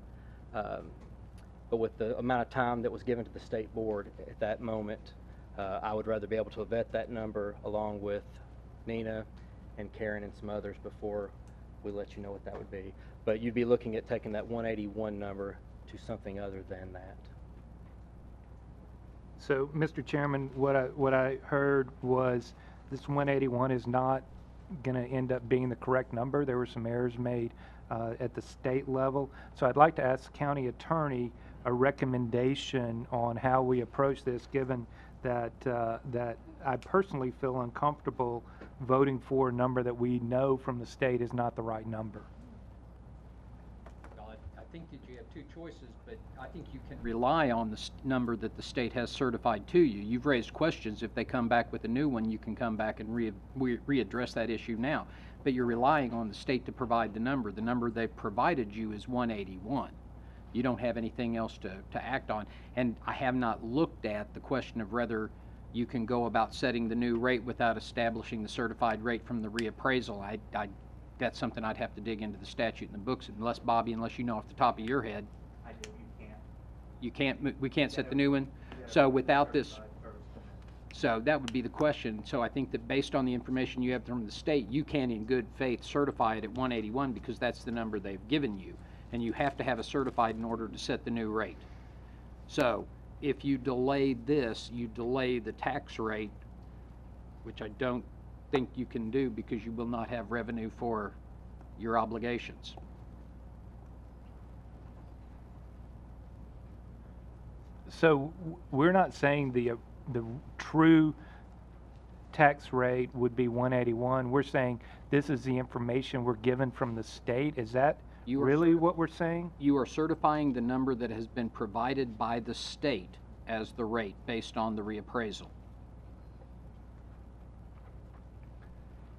but with the amount of time that was given to the state board at that moment, I would rather be able to vet that number along with Nina and Karen and some others before we let you know what that would be. But you'd be looking at taking that 181 number to something other than that. So, Mr. Chairman, what I heard was this 181 is not going to end up being the correct number. There were some errors made at the state level. So I'd like to ask the county attorney a recommendation on how we approach this, given that that I personally feel uncomfortable voting for a number that we know from the state is not the right number. Well, I think that you have two choices, but I think you can rely on the number that the state has certified to you. You've raised questions. If they come back with a new one, you can come back and readdress that issue now. But you're relying on the state to provide the number. The number they've provided you is 181. You don't have anything else to act on. And I have not looked at the question of whether you can go about setting the new rate without establishing the certified rate from the reappraisal. That's something I'd have to dig into the statute and the books, unless, Bobby, unless you know off the top of your head. I do, You can't, we can't set the new one? So without this, so that would be the question. So I think that based on the information you have from the state, you can in good faith certify it at 181 because that's the number they've given you. And you have to have a certified in order to set the new rate. So if you delay this, you delay the tax rate, which I don't think you can do because you will not have revenue for your obligations. So we're not saying the true tax rate would be 181. We're saying this is the information we're given from the state. Is that really what we're saying? You are certifying the number that has been provided by the state as the rate based on the reappraisal.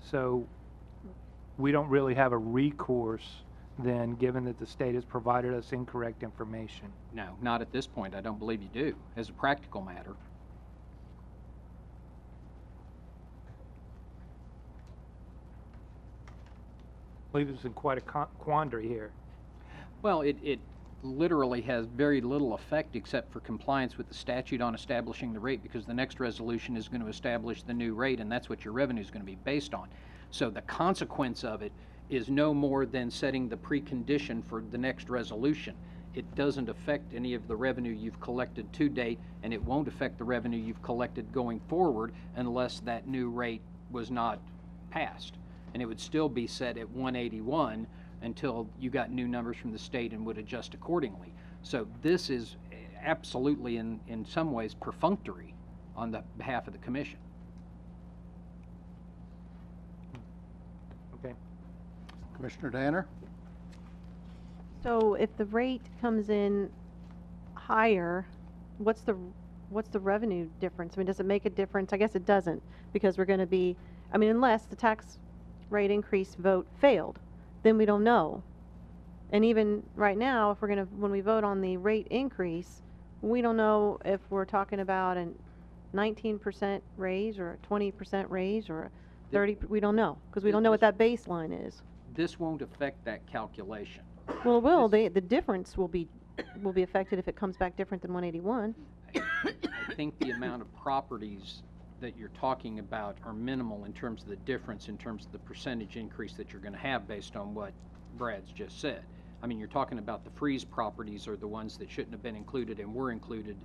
So we don't really have a recourse then, given that the state has provided us incorrect information. No, not at this point. I don't believe you do, as a practical matter. I believe it's in quite a quandary here. Well, it literally has very little effect except for compliance with the statute on establishing the rate, because the next resolution is going to establish the new rate, and that's what your revenue is going to be based on. So the consequence of it is no more than setting the precondition for the next resolution. It doesn't affect any of the revenue you've collected to date, and it won't affect the revenue you've collected going forward unless that new rate was not passed. And it would still be set at 181 until you got new numbers from the state and would adjust accordingly. So this is absolutely in some ways perfunctory on the behalf of the commission. Okay. Commissioner Danner? So if the rate comes in higher, what's the revenue difference? I mean, does it make a difference? I guess it doesn't, because we're going to be, I mean, unless the tax rate increase vote failed, then we don't know. And even right now, if we're going to, when we vote on the rate increase, we don't know if we're talking about a 19% raise or a 20% raise or a 30, we don't know, because we don't know what that baseline is. This won't affect that calculation. Well, it will. The difference will be affected if it comes back different than 181. I think the amount of properties that you're talking about are minimal in terms of the difference, in terms of the percentage increase that you're going to have based on what Brad's just said. I mean, you're talking about the freeze properties are the ones that shouldn't have been included and were included.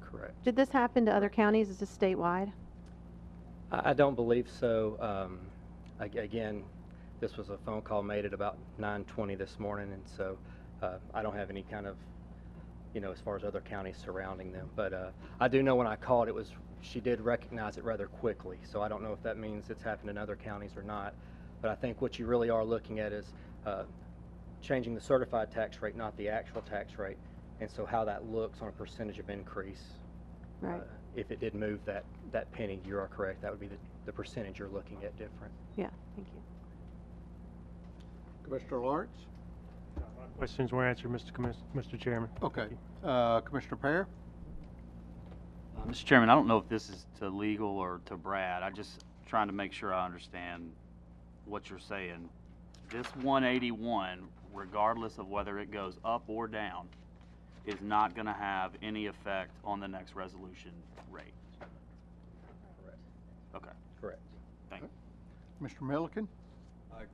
Correct. Did this happen to other counties? Is this statewide? I don't believe so. Again, this was a phone call made at about 9:20 this morning, and so I don't have any kind of, as far as other counties surrounding them. But I do know when I called, she did recognize it rather quickly. So I don't know if that means it's happened in other counties or not. But I think what you really are looking at is changing the certified tax rate, not the actual tax rate, and so how that looks on a percentage of increase. Right. If it did move that penny, you are correct. That would be the percentage you're looking at different. Yeah, thank you. Commissioner Lawrence? Questions were answered, Mr. Chairman. Okay. Commissioner Pear? Mr. Chairman, I don't know if this is to legal or to Brad. I'm just trying to make sure I understand what you're saying. This 181, regardless of whether it goes up or down, is not going to have any effect on the next resolution rate. Correct. Okay. Correct. Thank you. Mr. Milliken?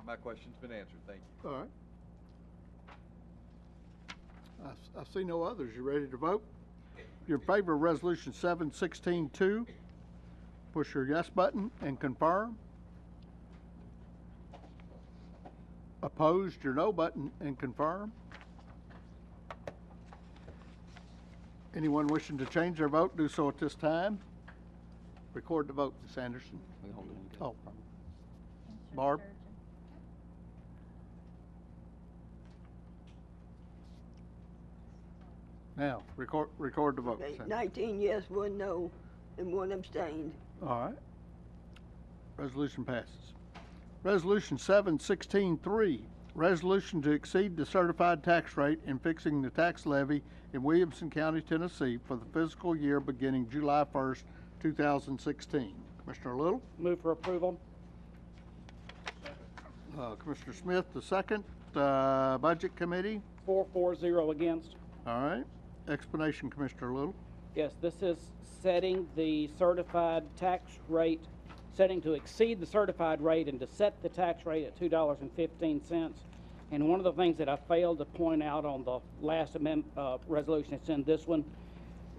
My question's been answered. Thank you. All right. I see no others. You ready to vote? If you're in favor of Resolution 716-2, push your yes button and confirm. Opposed, your no button and confirm. Anyone wishing to change their vote, do so at this time. Record the vote, Ms. Anderson. Oh, Barb? Now, record the vote. Okay, 19 yes, 1 no, and 1 abstained. All right. Resolution passes. Resolution 716-3, resolution to exceed the certified tax rate in fixing the tax levy in Williamson County, Tennessee for the fiscal year beginning July 1st, 2016. Commissioner Little? Move for approval. Commissioner Smith, the second. Budget Committee? 4-0 against. All right. Explanation, Commissioner Little. Yes, this is setting the certified tax rate, setting to exceed the certified rate and to set the tax rate at $2.15. And one of the things that I failed to point out on the last resolution that's in this one,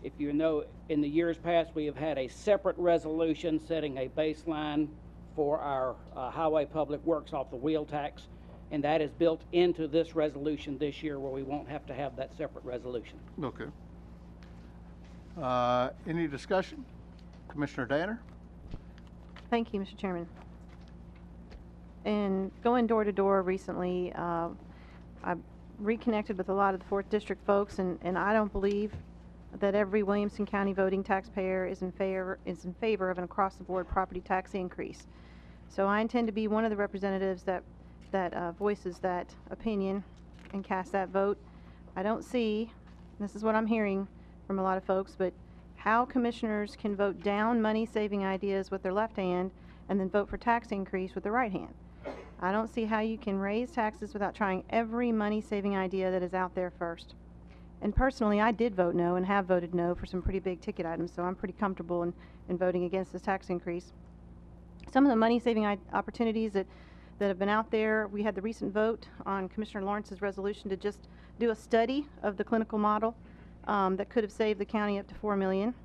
if you know, in the years past, we have had a separate resolution setting a baseline for our highway public works off the wheel tax, and that is built into this resolution this year where we won't have to have that separate resolution. Okay. Any discussion? Commissioner Danner? Thank you, Mr. Chairman. And going door to door recently, I reconnected with a lot of the 4th District folks, and I don't believe that every Williamson County voting taxpayer is in favor of an across-the-board property tax increase. So I intend to be one of the representatives that voices that opinion and cast that vote. I don't see, this is what I'm hearing from a lot of folks, but how commissioners can vote down money-saving ideas with their left hand and then vote for tax increase with their right hand. I don't see how you can raise taxes without trying every money-saving idea that is out there first. And personally, I did vote no and have voted no for some pretty big ticket items, so I'm pretty comfortable in voting against this tax increase. Some of the money-saving opportunities that have been out there, we had the recent vote on Commissioner Lawrence's resolution to just do a study of the clinical model that could have saved the county up to $4 million.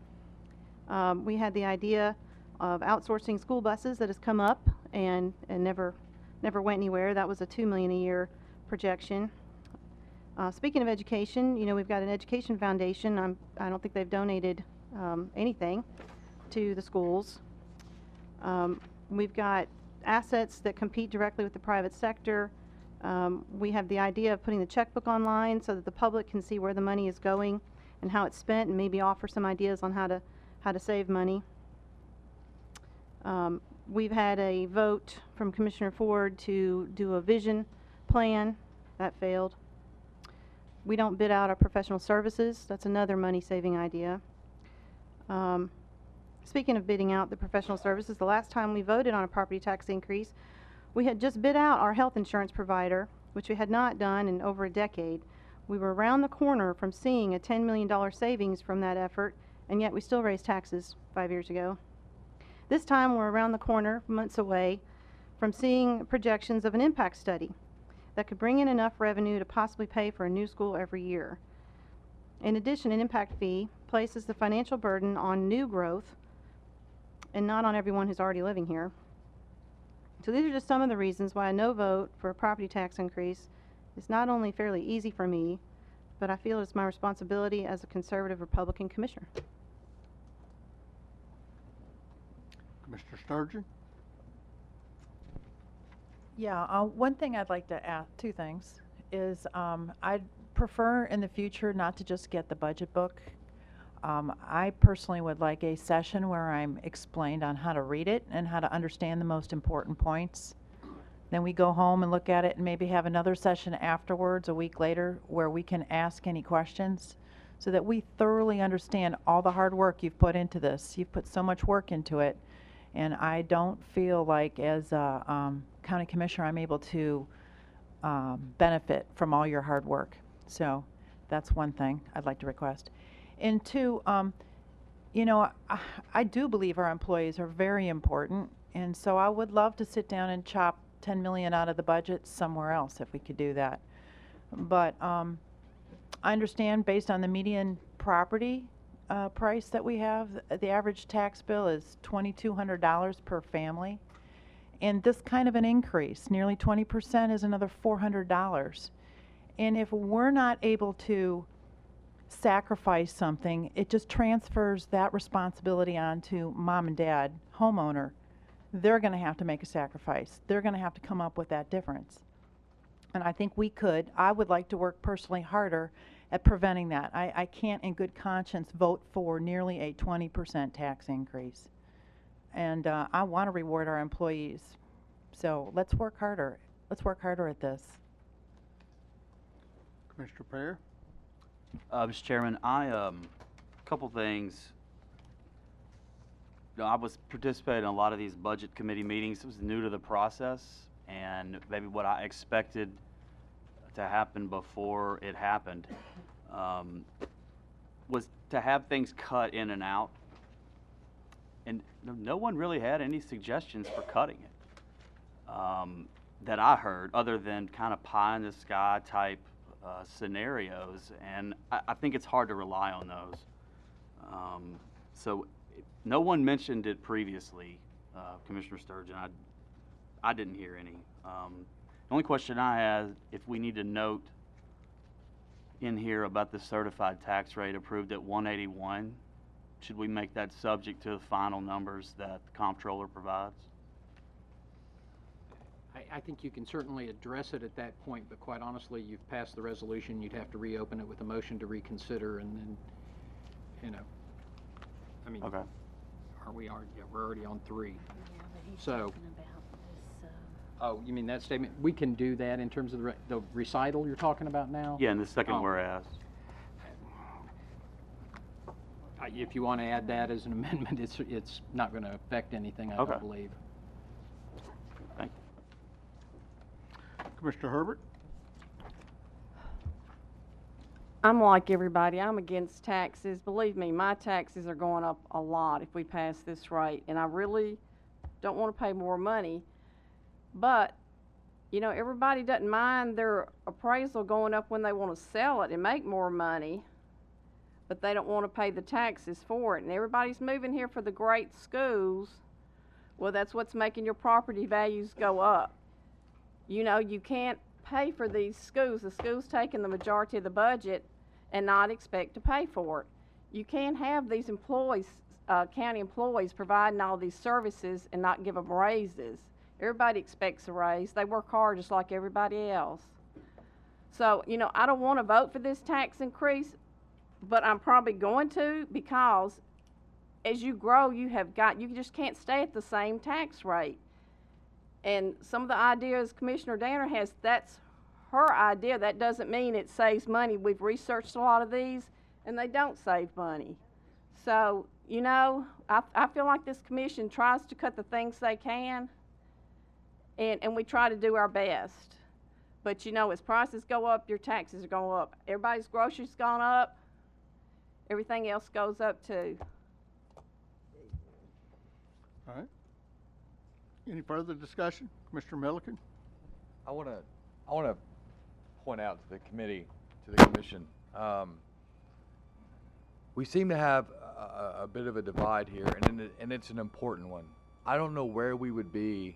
We had the idea of outsourcing school buses that has come up and never never went anywhere. That was a $2 million a year projection. Speaking of education, you know, we've got an education foundation. I don't think they've donated anything to the schools. We've got assets that compete directly with the private sector. We have the idea of putting the checkbook online so that the public can see where the money is going and how it's spent, and maybe offer some ideas on how to save money. We've had a vote from Commissioner Ford to do a vision plan. That failed. We don't bid out our professional services. That's another money-saving idea. Speaking of bidding out the professional services, the last time we voted on a property tax increase, we had just bid out our health insurance provider, which we had not done in over a decade. We were around the corner from seeing a $10 million savings from that effort, and yet we still raised taxes 5 years ago. This time we're around the corner, months away, from seeing projections of an impact study that could bring in enough revenue to possibly pay for a new school every year. In addition, an impact fee places the financial burden on new growth and not on everyone who's already living here. So these are just some of the reasons why a no vote for a property tax increase is not only fairly easy for me, but I feel it's my responsibility as a conservative Republican commissioner. Mr. Sturgeon? Yeah, one thing I'd like to add, two things, is I'd prefer in the future not to just get the budget book. I personally would like a session where I'm explained on how to read it and how to understand the most important points. Then we go home and look at it and maybe have another session afterwards, a week later, where we can ask any questions so that we thoroughly understand all the hard work you've put into this. You've put so much work into it, and I don't feel like as a county commissioner I'm able to benefit from all your hard work. So that's one thing I'd like to request. And two, you know, I do believe our employees are very important, and so I would love to sit down and chop $10 million out of the budget somewhere else if we could do that. But I understand based on the median property price that we have, the average tax bill is $2,200 per family. And this kind of an increase, nearly 20%, is another $400. And if we're not able to sacrifice something, it just transfers that responsibility onto mom and dad, homeowner. They're going to have to make a sacrifice. They're going to have to come up with that difference. And I think I would like to work personally harder at preventing that. I can't in good conscience vote for nearly a 20% tax increase. And I want to reward our employees. So let's work harder. Let's work harder at this. Commissioner Pear? Mr. Chairman, couple things. You know, I was participating in a lot of these budget committee meetings. It was new to the process, and maybe what I expected to happen before it happened was to have things cut in and out, and no one really had any suggestions for cutting it that I heard, other than kind of pie in the sky type scenarios, and I think it's hard to rely on those. So no one mentioned it previously, Commissioner Sturgeon. I didn't hear any. The only question I have, if we need to note in here about the certified tax rate approved at 181, should we make that subject to the final numbers that the comptroller provides? I think you can certainly address it at that point, but quite honestly, you've passed the resolution. You'd have to reopen it with a motion to reconsider, and then, you know, I mean, okay. Yeah, we're already on 3. Yeah, but he's So, talking about this, oh, you mean that statement? We can do that in terms of the recital you're talking about now? Yeah, in the second whereas. If you want to add that as an amendment, it's not going to affect anything, I don't believe. Thank you. Commissioner Herbert? I'm like everybody. I'm against taxes. Believe me, my taxes are going up a lot if we pass this rate, and I really don't want to pay more money. But, you know, everybody doesn't mind their appraisal going up when they want to sell it and make more money, but they don't want to pay the taxes for it. And everybody's moving here for the great schools. Well, that's what's making your property values go up. You know, you can't pay for these schools. The school's taking the majority of the budget and not expect to pay for it. You can't have these employees, county employees, providing all these services and not give them raises. Everybody expects a raise. They work hard just like everybody else. So, you know, I don't want to vote for this tax increase, but I'm probably going to, because as you grow, you just can't stay at the same tax rate. And some of the ideas Commissioner Danner has, that's her idea. That doesn't mean it saves money. We've researched a lot of these, and they don't save money. So, you know, I feel like this commission tries to cut the things they can, and we try to do our best. But, you know, as prices go up, your taxes are going up. Everybody's groceries gone up. Everything else goes up, too. All right. Any further discussion? Mr. Milliken? I want to point out to the committee, to the commission, we seem to have a bit of a divide here, and it's an important one. I don't know where we would be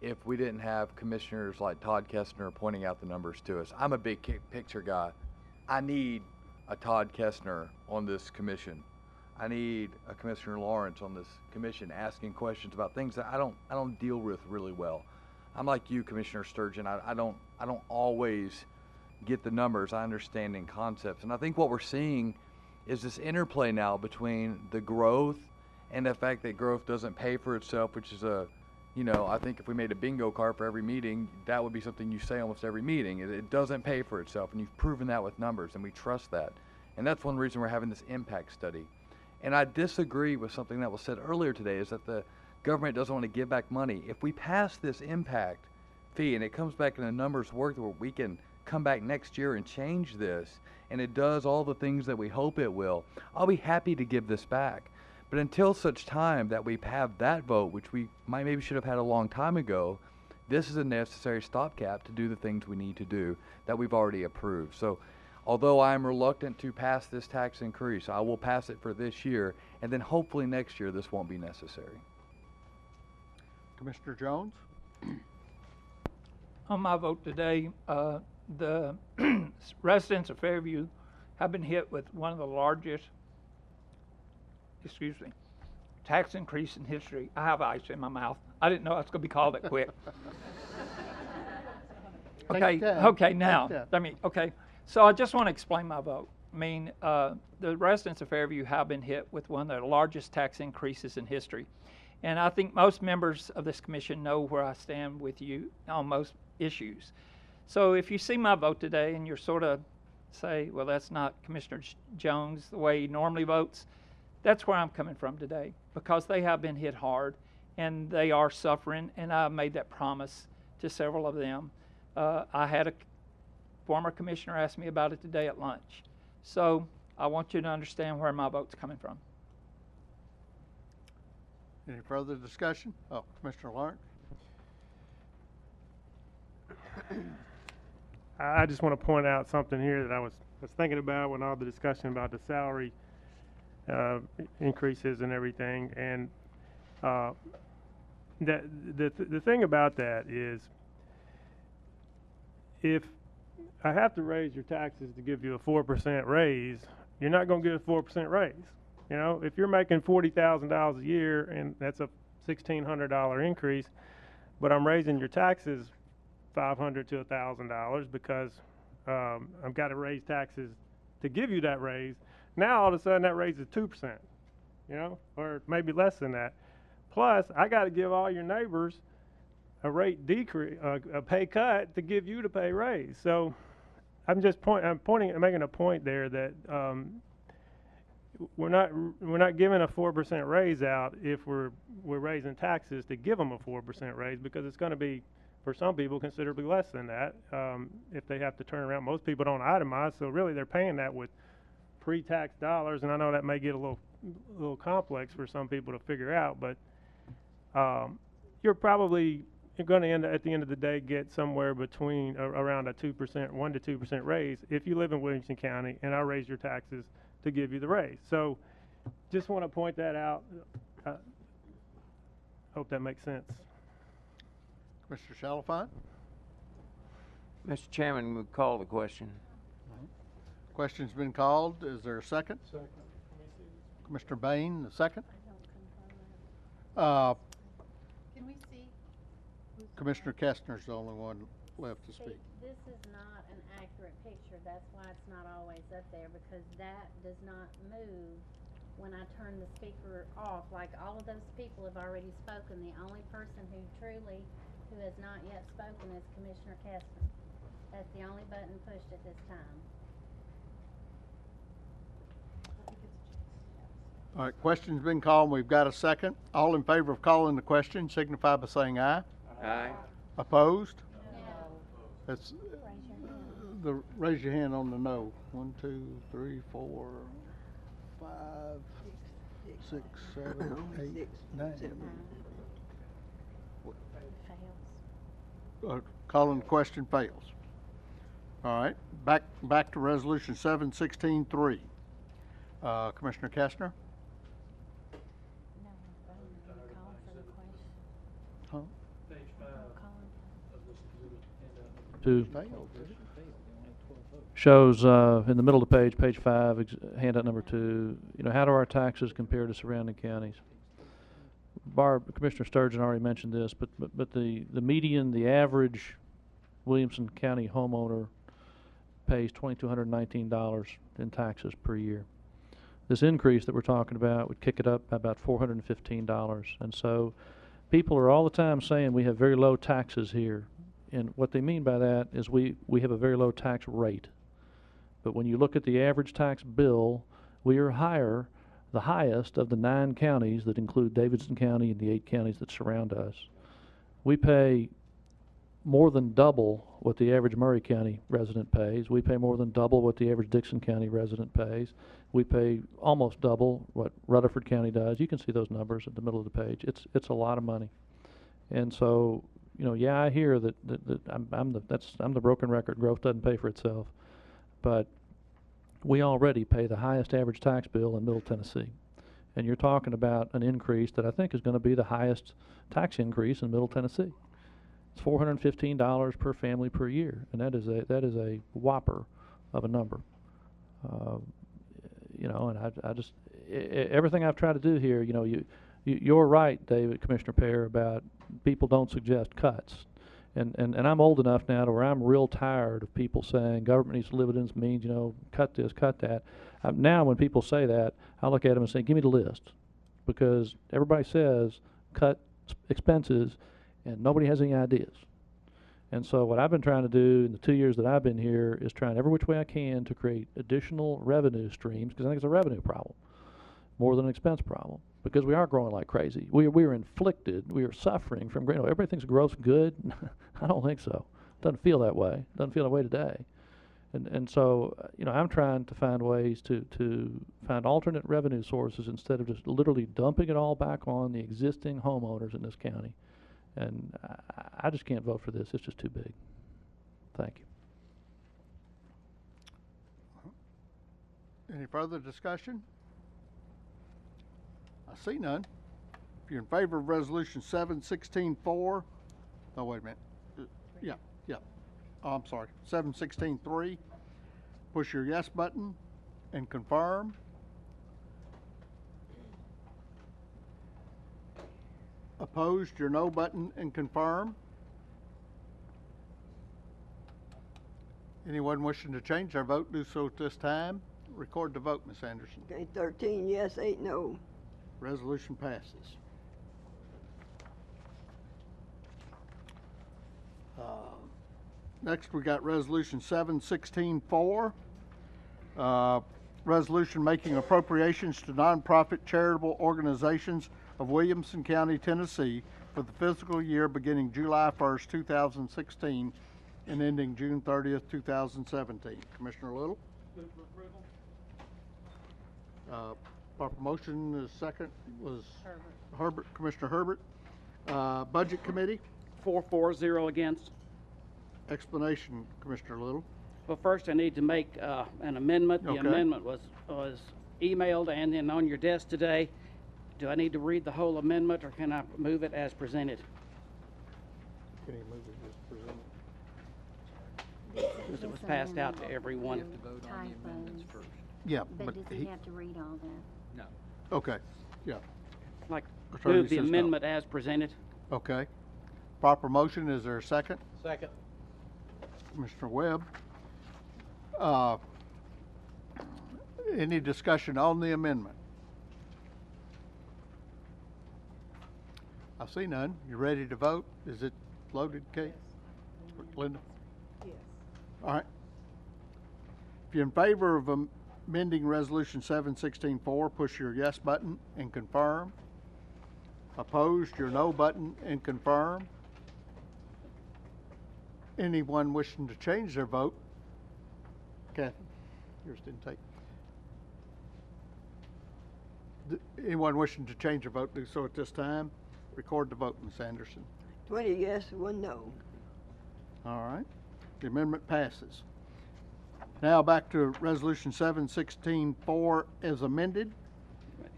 if we didn't have commissioners like Todd Kestner pointing out the numbers to us. I'm a big picture guy. I need a Todd Kestner on this commission. I need a Commissioner Lawrence on this commission asking questions about things that I don't deal with really well. I'm like you, Commissioner Sturgeon. I don't always get the numbers. I understand in concepts, and I think what we're seeing is this interplay now between the growth and the fact that growth doesn't pay for itself, which is I think if we made a bingo card for every meeting, that would be something you say almost every meeting. It doesn't pay for itself, and you've proven that with numbers, and we trust that. And that's one reason we're having this impact study. And I disagree with something that was said earlier today, is that the government doesn't want to give back money. If we pass this impact fee and it comes back and the numbers work where we can come back next year and change this, and it does all the things that we hope it will, I'll be happy to give this back. But until such time that we have that vote, which we maybe should have had a long time ago, this is a necessary stopgap to do the things we need to do that we've already approved. So although I am reluctant to pass this tax increase, I will pass it for this year, and then hopefully next year this won't be necessary. Commissioner Jones? On my vote today, the residents of Fairview have been hit with one of the largest, tax increase in history. I have ice in my mouth. I didn't know I was going to be called that quick. Okay, now, so I just want to explain my vote. I mean, the residents of Fairview have been hit with one of the largest tax increases in history. And I think most members of this commission know where I stand with you on most issues. So if you see my vote today and you're sort of say, well, that's not Commissioner Jones the way he normally votes, that's where I'm coming from today, because they have been hit hard and they are suffering, and I made that promise to several of them. I had a former commissioner ask me about it today at lunch. So I want you to understand where my vote's coming from. Any further discussion? Oh, Commissioner Lawrence? I just want to point out something here that I was thinking about when all the discussion about the salary increases and everything, and the thing about that is, if I have to raise your taxes to give you a 4% raise, you're not going to get a 4% raise. You know, if you're making $40,000 a year and that's a $1,600 increase, but I'm raising your taxes $500 to $1,000 because I've got to raise taxes to give you that raise. Now all of a sudden that raise is 2%, you know, or maybe less than that. Plus, I got to give all your neighbors a rate decrease, a pay cut to give you the pay raise. So I'm making a point there that we're not giving a 4% raise out if we're raising taxes to give them a 4% raise, because it's going to be, for some people, considerably less than that if they have to turn around. Most people don't itemize, so really they're paying that with pre-tax dollars, and I know that may get a little complex for some people to figure out, but you're going to at the end of the day get somewhere between around a 1 to 2% raise if you live in Williamson County and I raise your taxes to give you the raise. So just want to point that out. Hope that makes sense. Mr. Chalfant? Mr. Chairman, we call the question. Question's been called. Is there a second? Second. Commissioner Bain, the second. Can we see? Commissioner Kestner's the only one left to speak. This is not an accurate picture. That's why it's not always up there, because that does not move when I turn the speaker off. Like, all of those people have already spoken. The only person who has not yet spoken is Commissioner Kestner. That's the only button pushed at this time. All right, question's been called. We've got a second. All in favor of calling the question signify by saying aye. Aye. Opposed? No. That's raise your hand on the no. 1, 2, 3, 4, 5, 6, 7, 8, 9. Calling the question fails. All right, back to resolution 716-3. Commissioner Kestner? Huh? Page 5 of this exhibit handout. Failed, did it? Shows in the middle of the page 5, handout number 2, how do our taxes compare to surrounding counties? Commissioner Sturgeon already mentioned this, but the median, the average Williamson County homeowner pays $2,219 in taxes per year. This increase that we're talking about would kick it up by about $415. And so people are all the time saying we have very low taxes here. And what they mean by that is we have a very low tax rate. But when you look at the average tax bill, we are the highest of the 9 counties that include Davidson County and the 8 counties that surround us. We pay more than double what the average Murray County resident pays. We pay more than double what the average Dixon County resident pays. We pay almost double what Rutherford County does. You can see those numbers at the middle of the page. It's a lot of money. And so, yeah, I hear that I'm the broken record. Growth doesn't pay for itself. But we already pay the highest average tax bill in Middle Tennessee. And you're talking about an increase that I think is going to be the highest tax increase in Middle Tennessee. It's $415 per family per year, and that is a whopper of a number. And I just everything I've tried to do here, you're right, David, Commissioner Pear, about people don't suggest cuts. And I'm old enough now to where I'm real tired of people saying government needs dividends means, cut this, cut that. Now when people say that, I look at them and say, give me the list. Because everybody says cut expenses and nobody has any ideas. And so what I've been trying to do in the 2 years that I've been here is trying every which way I can to create additional revenue streams, because I think it's a revenue problem more than an expense problem, because we are growing like crazy. We are suffering from great. Everybody thinks growth's good. I don't think so. Doesn't feel that way. Doesn't feel that way today. And so, I'm trying to find ways to find alternate revenue sources instead of just literally dumping it all back on the existing homeowners in this county. And I just can't vote for this. It's just too big. Thank you. Any further discussion? I see none. If you're in favor of resolution 716-4, oh, wait a minute. Yeah. Oh, I'm sorry. 716-3, push your yes button and confirm. Opposed, your no button and confirm. Anyone wishing to change their vote, do so at this time. Record the vote, Ms. Anderson. Okay, 13 yes, 8 no. Resolution passes. Next, we got resolution 716-4. Resolution making appropriations to nonprofit charitable organizations of Williamson County, Tennessee for the fiscal year beginning July 1st, 2016 and ending June 30th, 2017. Commissioner Little? Move for approval. Proper motion, the second was Herbert, Commissioner Herbert. Budget Committee? 4-0 against. Explanation, Commissioner Little. Well, first I need to make an amendment. The amendment was emailed and then on your desk today. Do I need to read the whole amendment, or can I move it as presented? Can you move it as Because it was passed out to everyone. Yeah, But but does he have to read all that? No. okay, yeah. Like, Attorney move the says no. amendment as presented. Okay. Proper motion, is there a second? Second. Commissioner Webb. Any discussion on the amendment? I see none. You ready to vote? Is it loaded, Kate? Linda? Yes. All right. If you're in favor of amending Resolution 716-4, push your yes button and confirm. Opposed, your no button and confirm. Anyone wishing to change their vote? Kathy, yours didn't take. Anyone wishing to change their vote, do so at this time. Record the vote, Ms. Anderson. 20 yes, 1 no. All right. The amendment passes. Now back to Resolution 716-4 as amended.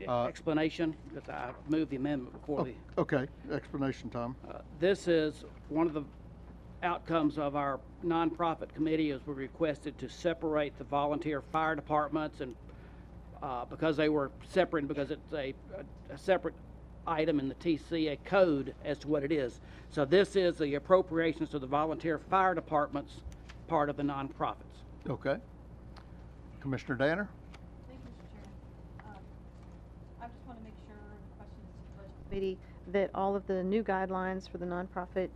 Explanation, because I moved the amendment before the. Okay, explanation, Tom. This is one of the outcomes of our nonprofit committee, is we requested to separate the volunteer fire departments, and because they were separate, because it's a separate item in the TCA code as to what it is. So this is the appropriations to the volunteer fire departments part of the nonprofits. Okay. Commissioner Danner? Thank you, Mr. Chairman. I just want to make sure, in questions to the Budget Committee, that all of the new guidelines for the nonprofit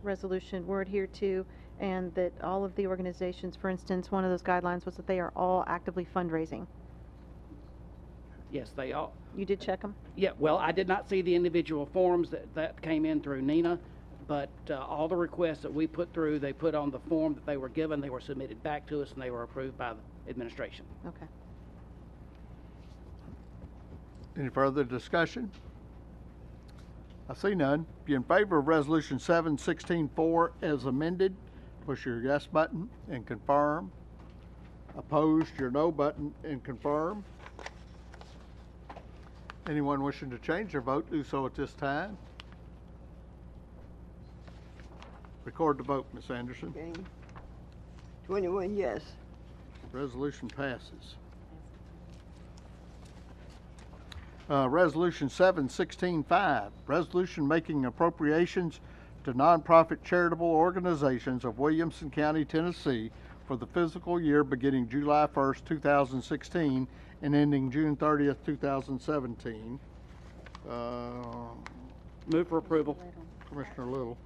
resolution were adhered to, and that all of the organizations, for instance, one of those guidelines was that they are all actively fundraising. Yes, they all. You did check them? Yeah, well, I did not see the individual forms that came in through Nina, but all the requests that we put through, they put on the form that they were given, they were submitted back to us, and they were approved by the administration. Okay. Any further discussion? I see none. If you're in favor of Resolution 716-4 as amended, push your yes button and confirm. Opposed, your no button and confirm. Anyone wishing to change their vote, do so at this time. Record the vote, Ms. Anderson. Okay. 21 yes. Resolution passes. Resolution 716-5, resolution making appropriations to nonprofit charitable organizations of Williamson County, Tennessee for the fiscal year beginning July 1st, 2016 and ending June 30th, 2017. Move for approval. Commissioner Little.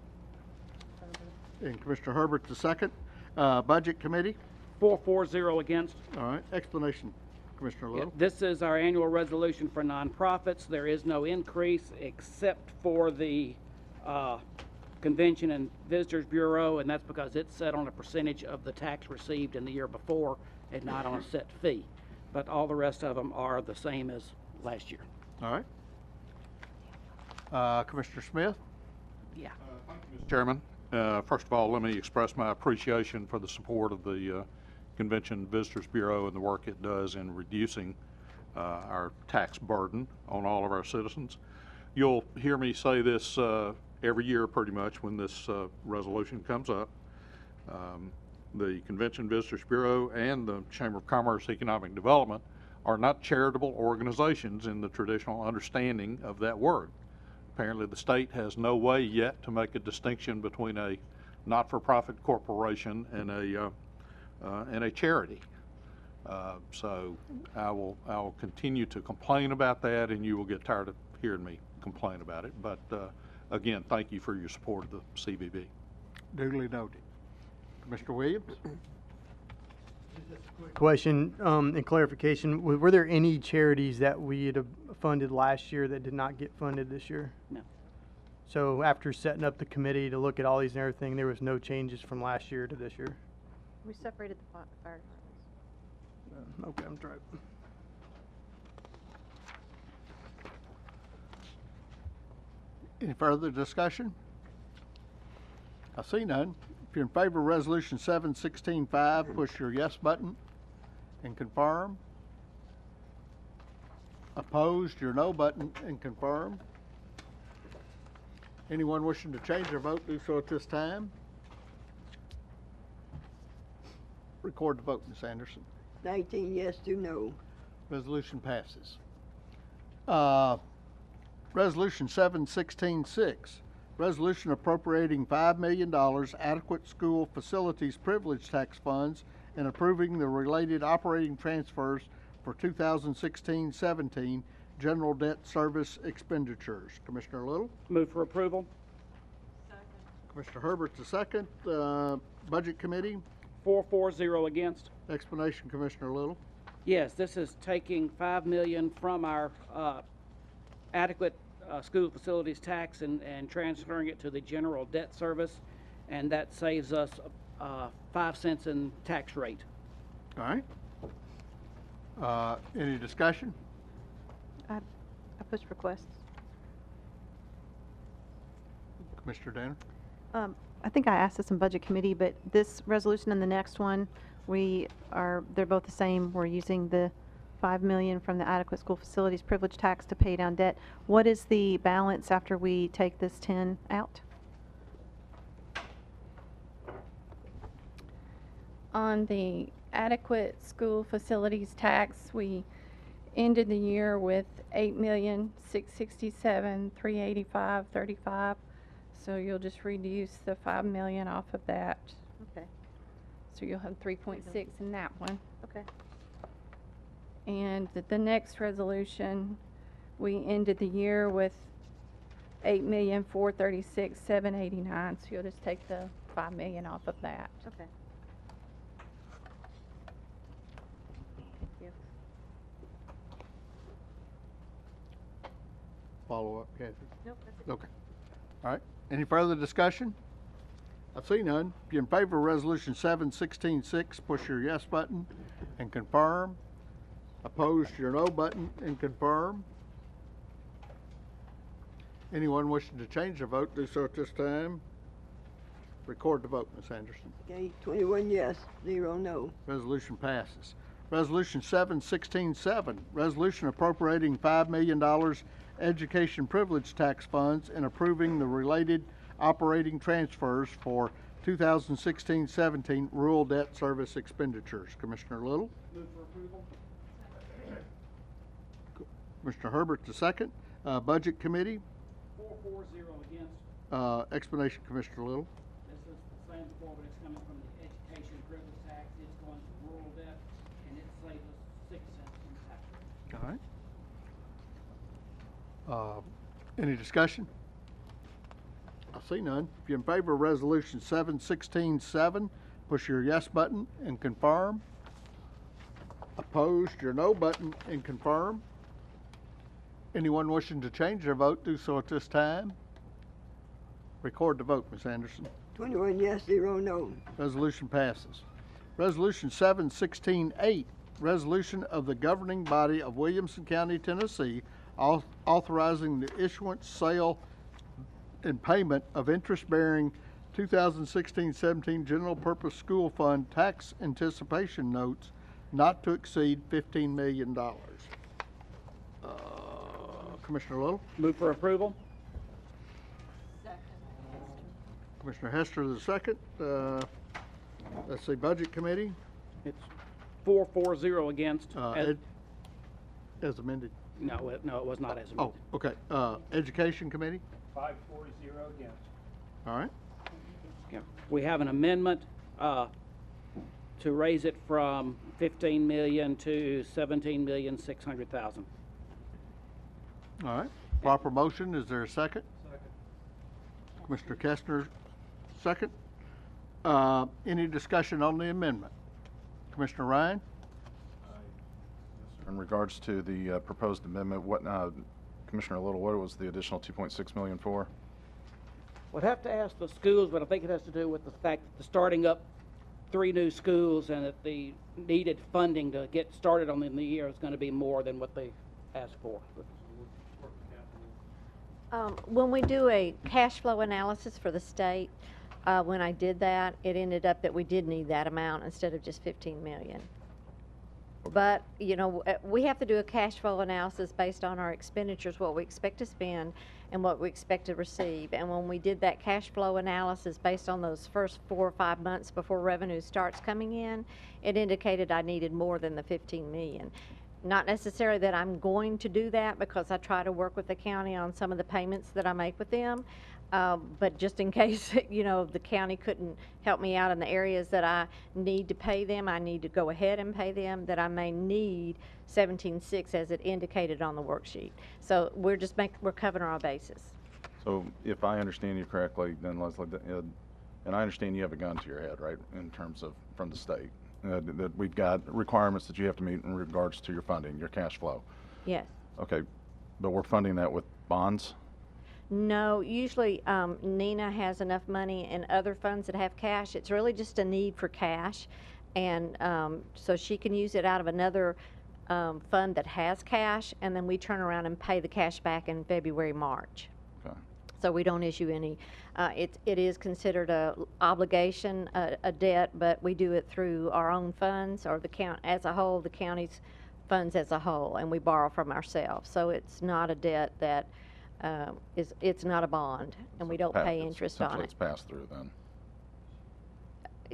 And Commissioner Herbert the second. Budget Committee. 4-0 against. All right, explanation, Commissioner Yeah, Little. this is our annual resolution for nonprofits. There is no increase except for the Convention and Visitors Bureau, and that's because it's set on a percentage of the tax received in the year before and not on a set fee. But all the rest of them are the same as last year. All right. Commissioner Smith. Yeah. Mr. Chairman, first of all, let me express my appreciation for the support of the Convention and Visitors Bureau and the work it does in reducing our tax burden on all of our citizens. You'll hear me say this every year pretty much when this resolution comes up. The Convention and Visitors Bureau and the Chamber of Commerce Economic Development are not charitable organizations in the traditional understanding of that word. Apparently the state has no way yet to make a distinction between a not-for-profit corporation and a charity. So I will continue to complain about that, and you will get tired of hearing me complain about it. But again, thank you for your support of the CVB. Duly noted. Commissioner Williams. Question and clarification. Were there any charities that we had funded last year that did not get funded this year? No. So after setting up the committee to look at all these and everything, there was no changes from last year to this year? We separated the fire departments. Okay, I'm trying. Any further discussion? I see none. If you're in favor of Resolution 716-5, push your yes button and confirm. Opposed, your no button and confirm. Anyone wishing to change their vote, do so at this time. Record the vote, Ms. Anderson. 19 yes to no. Resolution passes. Resolution 7166, resolution appropriating $5 million adequate school facilities privilege tax funds and approving the related operating transfers for 2016-17 general debt service expenditures. Commissioner Little? Move for approval. Commissioner Herbert's the second. Budget Committee? 4-0 against. Explanation, Commissioner Little. Yes, this is taking $5 million from our adequate school facilities tax and transferring it to the general debt service, and that saves us 5 cents in tax rate. All right. Any discussion? I push requests. Commissioner Danner? I think I asked this in Budget Committee, but this resolution and the next one, they're both the same. We're using the $5 million from the adequate school facilities privilege tax to pay down debt. What is the balance after we take this 10 out? On the adequate school facilities tax, we ended the year with $8,667,385.35. So you'll just reduce the $5 million off of that. Okay. So you'll have 3.6 in that one. Okay. And the next resolution, we ended the year with $8,436,789. So you'll just take the $5 million off of that. Okay. Thank you. Follow up, Kathy? Nope, that's it. Okay. All right. Any further discussion? I see none. If you're in favor of Resolution 7166, push your yes button and confirm. Opposed, your no button and confirm. Anyone wishing to change their vote, do so at this time. Record the vote, Ms. Anderson. Okay, 21 yes, 0 no. Resolution passes. Resolution 7167, resolution appropriating $5 million education privilege tax funds and approving the related operating transfers for 2016-17 rural debt service expenditures. Commissioner Little? Move for approval. Commissioner Herbert the second. Budget Committee? 4-0 against. Explanation, Commissioner Little. This is the same before, but it's coming from the education privilege tax. It's going to rural debt, and it saves us 6 cents in tax rate. All right. Any discussion? I see none. If you're in favor of Resolution 7167, push your yes button and confirm. Opposed, your no button and confirm. Anyone wishing to change their vote, do so at this time. Record the vote, Ms. Anderson. 21 yes, 0 no. Resolution passes. Resolution 7168, resolution of the governing body of Williamson County, Tennessee, authorizing the issuance, sale, and payment of interest-bearing 2016-17 general purpose school fund tax anticipation notes not to exceed $15 million. Commissioner Little? Move for approval. Commissioner Hester the second. Let's see, Budget Committee? It's 4-0 against. As amended? No, it was not as amended. Oh, okay. Education Committee? 5-0 against. All right. Yeah. We have an amendment to raise it from 15 million to 17,600,000. All right. Proper motion. Is there a second? Second. Commissioner Kestner, second. Any discussion on the amendment? Commissioner Ryan? In regards to the proposed amendment, what, Commissioner Little, what was the additional 2.6 million for? We'd have to ask the schools, but I think it has to do with the fact that they're starting up 3 new schools and that the needed funding to get started on in the year is going to be more than what they asked for. When we do a cash flow analysis for the state, when I did that, it ended up that we did need that amount instead of just 15 million. But, you know, we have to do a cash flow analysis based on our expenditures, what we expect to spend and what we expect to receive. And when we did that cash flow analysis based on those first 4 or 5 months before revenue starts coming in, it indicated I needed more than the 15 million. Not necessarily that I'm going to do that, because I try to work with the county on some of the payments that I make with them. But just in case, you know, the county couldn't help me out in the areas that I need to pay them, I need to go ahead and pay them, that I may need 17.6 as it indicated on the worksheet. So we're just we're covering our bases. So if I understand you correctly, then Leslie, and I understand you have a gun to your head, right, in terms of from the state, that we've got requirements that you have to meet in regards to your funding, your cash flow. Yes. Okay, but we're funding that with bonds? No, usually Nina has enough money in other funds that have cash. It's really just a need for cash, and so she can use it out of another fund that has cash, and then we turn around and pay the cash back in February, March. Okay. So we don't issue any. It is considered a obligation, a debt, but we do it through our own funds, or the count as a whole, the county's funds as a whole, and we borrow from ourselves. So it's not a debt that it's not a bond, and we don't pay interest on it. It's passed through then.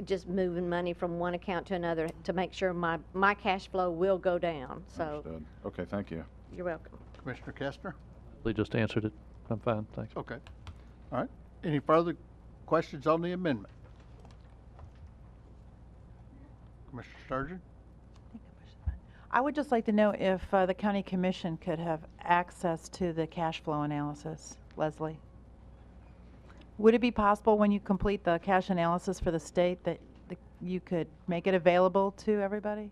Just moving money from one account to another to make sure my cash flow will go down. So. Understood. Okay, thank you. You're welcome. Commissioner Kestner? They just answered it. I'm fine, thanks. Okay. All right. Any further questions on the amendment? Commissioner Sturgeon? I would just like to know if the county commission could have access to the cash flow analysis, Leslie. Would it be possible when you complete the cash analysis for the state that you could make it available to everybody?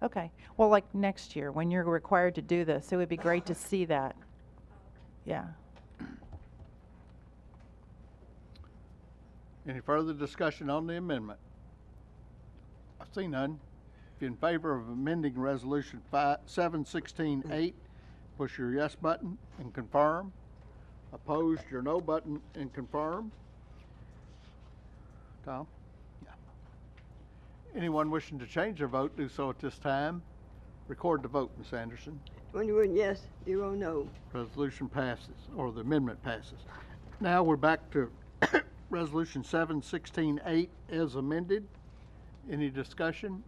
Okay. Well, like next year, when you're required to do this, it would be great to see that. Yeah. Any further discussion on the amendment? I see none. If you're in favor of amending Resolution 716-8, push your yes button and confirm. Opposed, your no button and confirm. Tom? Yeah. Anyone wishing to change their vote, do so at this time. Record the vote, Ms. Anderson. 21 yes, 0 no. Resolution passes, or the amendment passes. Now we're back to Resolution 716-8 as amended. Any discussion?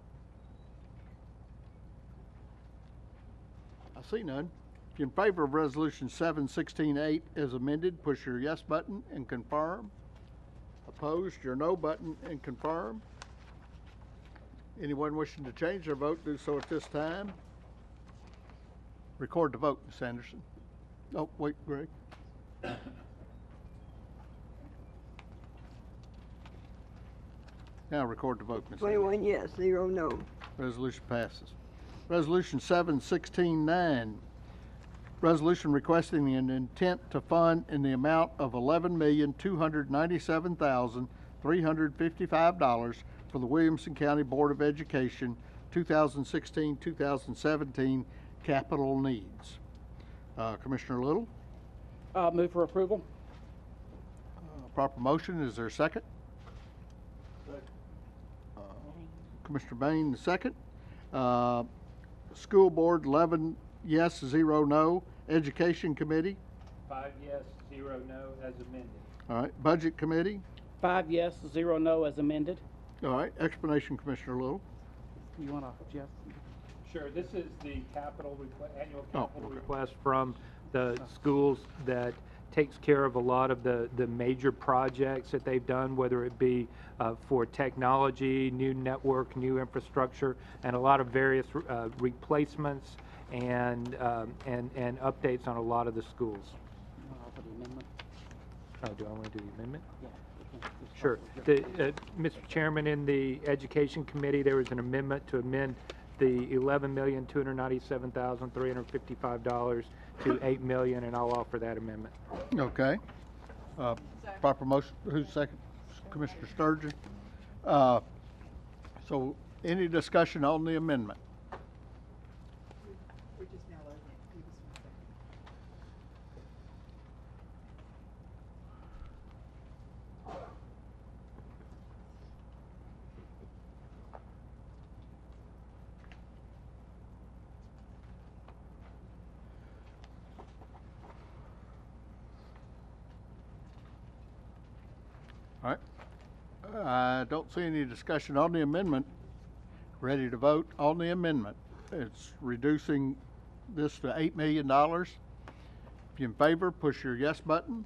I see none. If you're in favor of Resolution 716-8 as amended, push your yes button and confirm. Opposed, your no button and confirm. Anyone wishing to change their vote, do so at this time. Record the vote, Ms. Anderson. Oh, wait, Greg. Now record the vote, Ms. Anderson. 21 yes, 0 no. Resolution passes. Resolution 716-9, resolution requesting an intent to fund in the amount of $11,297,355 for the Williamson County Board of Education 2016-2017 capital needs. Commissioner Little? Move for approval. Proper motion. Is there a second? Commissioner Bain, the second. School Board, 11 yes, 0 no. Education Committee? 5 yes, 0 no, as amended. All right. Budget Committee? 5 yes, 0 no as amended. All right. Explanation, Commissioner Little. You want to, Jeff? Sure, this is the capital annual Oh, capital okay. request from the schools that takes care of a lot of the major projects that they've done, whether it be for technology, new network, new infrastructure, and a lot of various replacements and updates on a lot of the schools. For the amendment. Oh, do I want to do the amendment? Yeah. Sure. Mr. Chairman, in the Education Committee, there was an amendment to amend the $11,297,355 to $8 million, and I'll offer that amendment. Okay. Proper motion. Who's second? Commissioner Sturgeon. So any discussion on the amendment? All right. I don't see any discussion on the amendment. Ready to vote on the amendment. It's reducing this to $8 million. If you're in favor, push your yes button.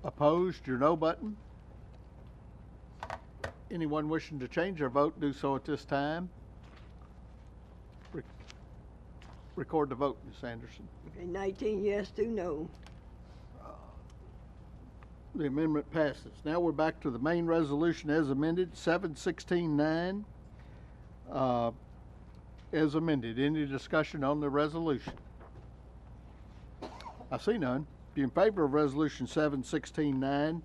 Opposed, your no button. Anyone wishing to change their vote, do so at this time. Record the vote, Ms. Anderson. Okay, 19 yes, 2 no. The amendment passes. Now we're back to the main resolution as amended, 716-9. As amended. Any discussion on the resolution? I see none. If you're in favor of resolution 716-9,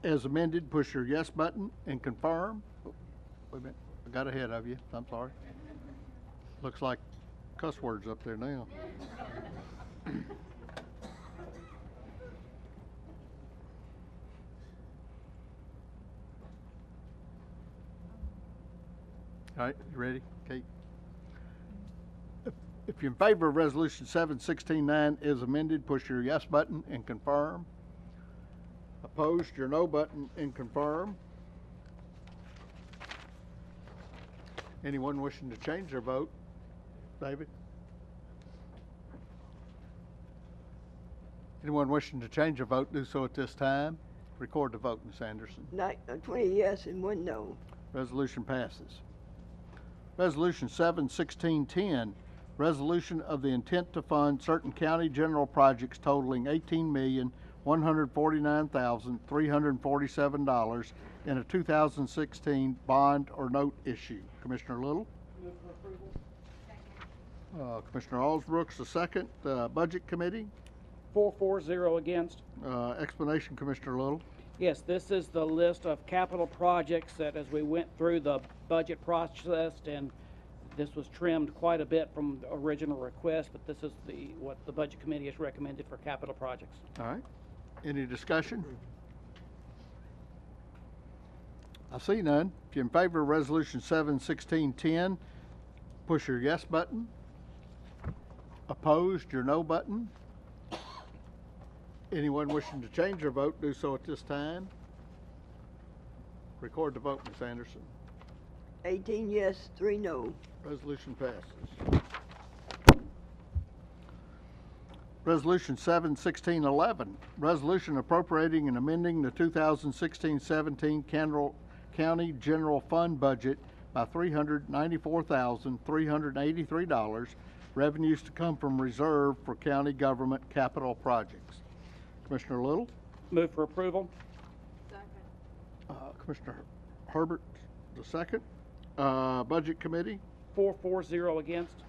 as amended, push your yes button and confirm. Oh, wait a minute. I got ahead of you. I'm sorry. Looks like cuss words up there now. All right, you ready, Kate? If you're in favor of resolution 716-9 as amended, push your yes button and confirm. Opposed, your no button and confirm. Anyone wishing to change their vote? David? Anyone wishing to change their vote, do so at this time. Record the vote, Ms. Anderson. 20 yes and 1 no. Resolution passes. Resolution 716-10, resolution of the intent to fund certain county general projects totaling $18,149,347 in a 2016 bond or note issue. Commissioner Little? Move for approval. Commissioner Allsbrooks, the second. Budget Committee? 4-0 against. Explanation, Commissioner Little. Yes, this is the list of capital projects that as we went through the budget process, and this was trimmed quite a bit from the original request, but this is what the Budget Committee has recommended for capital projects. All right. Any discussion? I see none. If you're in favor of resolution 716-10, push your yes button. Opposed, your no button. Anyone wishing to change their vote, do so at this time. Record the vote, Ms. Anderson. 18 yes, 3 no. Resolution passes. Resolution 716-11, resolution appropriating and amending the 2016-17 County General Fund budget by $394,383, revenues to come from reserve for county government capital projects. Commissioner Little? Move for approval. Commissioner Herbert, the second. Budget Committee? 4-0 against.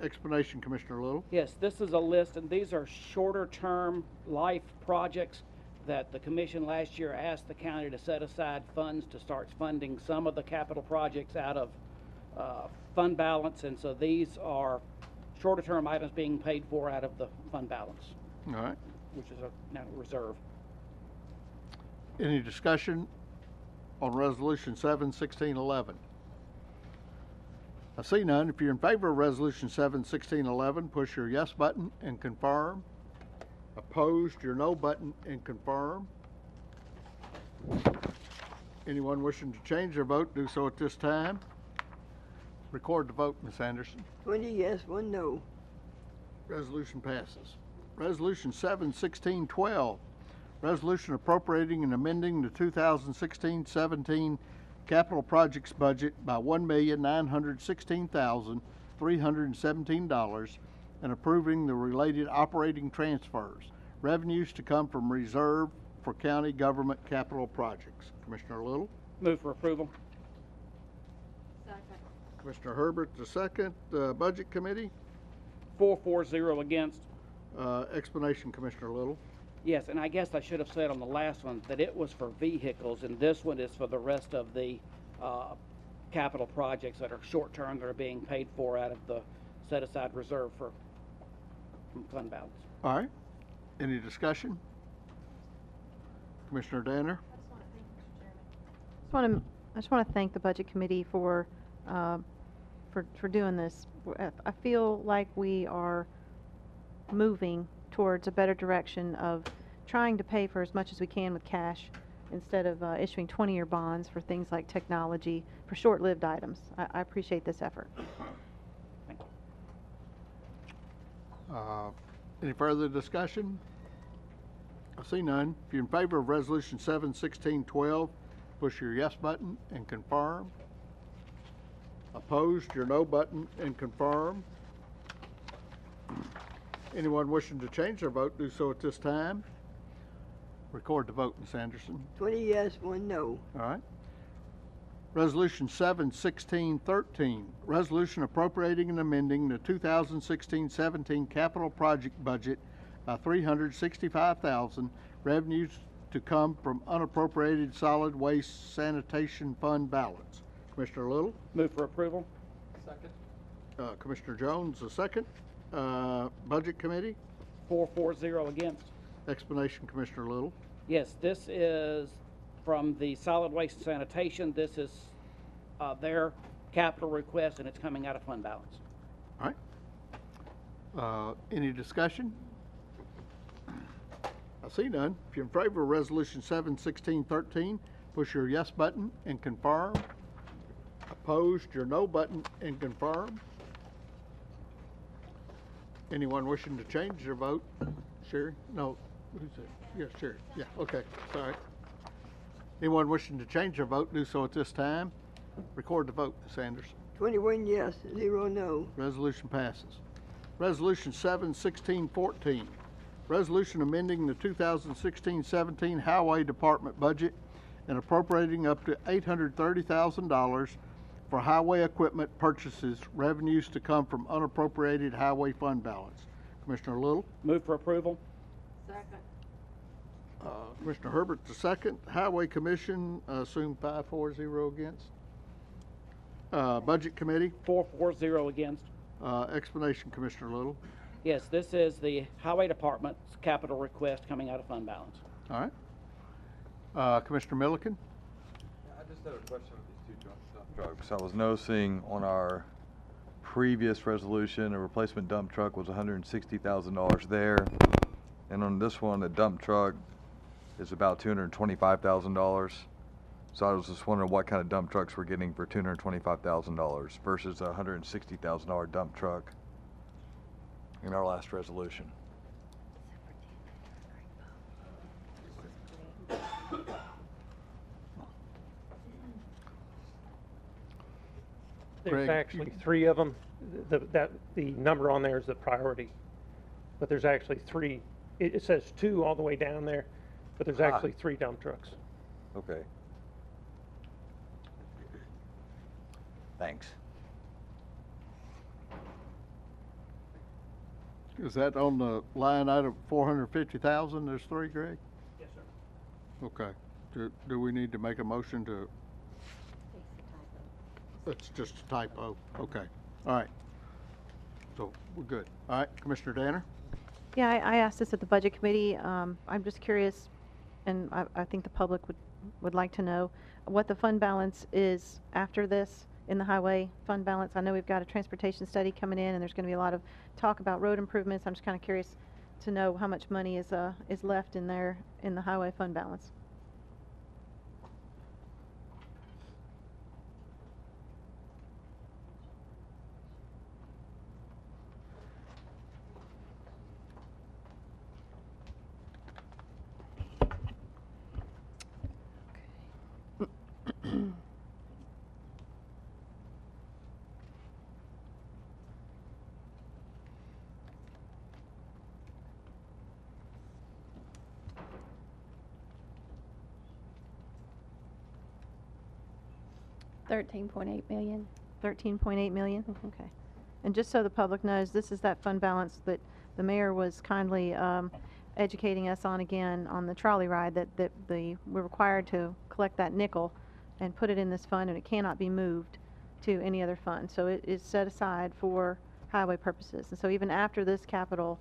Explanation, Commissioner Little. Yes, this is a list, and these are shorter-term life projects that the commission last year asked the county to set aside funds to start funding some of the capital projects out of fund balance, and so these are shorter-term items being paid for out of the fund balance. All right. Which is now reserve. Any discussion on resolution 716-11? I see none. If you're in favor of resolution 716-11, push your yes button and confirm. Opposed, your no button and confirm. Anyone wishing to change their vote, do so at this time. Record the vote, Ms. Anderson. 20 yes, 1 no. Resolution passes. Resolution 716-12, resolution appropriating and amending the 2016-17 capital projects budget by $1,916,317 and approving the related operating transfers. Revenues to come from reserve for county government capital projects. Commissioner Little? Move for approval. Second. Commissioner Herbert, the second. Budget Committee? 4-0 against. Explanation, Commissioner Little. Yes, and I guess I should have said on the last one that it was for vehicles, and this one is for the rest of the capital projects that are short-term that are being paid for out of the set-aside reserve for fund balance. All right. Any discussion? Commissioner Danner? I just want to thank the Budget Committee for doing this. I feel like we are moving towards a better direction of trying to pay for as much as we can with cash instead of issuing 20-year bonds for things like technology, for short-lived items. I appreciate this effort. Any further discussion? I see none. If you're in favor of Resolution 71612, push your yes button and confirm. Opposed, your no button and confirm. Anyone wishing to change their vote, do so at this time. Record the vote, Ms. Anderson. 20 yes, 1 no. All right. Resolution 71613, resolution appropriating and amending the 2016-17 capital project budget by $365,000, revenues to come from unappropriated solid waste sanitation fund balance. Commissioner Little? Move for approval. Second. Commissioner Jones, the second. Budget Committee? 4-0 against. Explanation, Commissioner Little. Yes, this is from the solid waste and sanitation. This is their capital request, and it's coming out of fund balance. All right. Any discussion? I see none. If you're in favor of Resolution 71613, push your yes button and confirm. Opposed, your no button and confirm. Anyone wishing to change their vote? Sherry? No. Who's it? Yeah, Sherry. Yeah, okay. Sorry. Anyone wishing to change their vote, do so at this time. Record the vote, Ms. Anderson. 21 yes, 0 no. Resolution passes. Resolution 71614, resolution amending the 2016-17 Highway Department budget and appropriating up to $830,000 for highway equipment purchases, revenues to come from unappropriated highway fund balance. Commissioner Little? Move for approval. Second. Commissioner Herbert, the second. Highway Commission, assume 5-4-0 against. Budget Committee? 4-0 against. Explanation, Commissioner Little. Yes, this is the Highway Department's capital request coming out of fund balance. All right. Commissioner Milliken? I just had a question with these two dump trucks. I was noticing on our previous resolution, a replacement dump truck was $160,000 there. And on this one, the dump truck is about $225,000. So I was just wondering what kind of dump trucks we're getting for $225,000 versus a $160,000 dump truck in our last resolution. There's Greg, actually 3 of them. The number on there is the priority, but there's actually 3. It says 2 all the way down there, but there's actually 3 dump trucks. Okay. Thanks. Is that on the line item 450,000? There's 3, Greg? Yes, sir. Okay. Do we need to make a motion to? It's just a typo. Okay. All right. So we're good. All right, Commissioner Danner? Yeah, I asked this at the Budget Committee. I'm just curious, and I think the public would like to know what the fund balance is after this in the highway fund balance. I know we've got a transportation study coming in, and there's going to be a lot of talk about road improvements. I'm just kind of curious to know how much money is left in there in the highway fund balance. $13.8 million. 13.8 million? Okay. And just so the public knows, this is that fund balance that the mayor was kindly educating us on again on the trolley ride, that we're required to collect that nickel and put it in this fund, and it cannot be moved to any other fund. So it is set aside for highway purposes. And so even after this capital,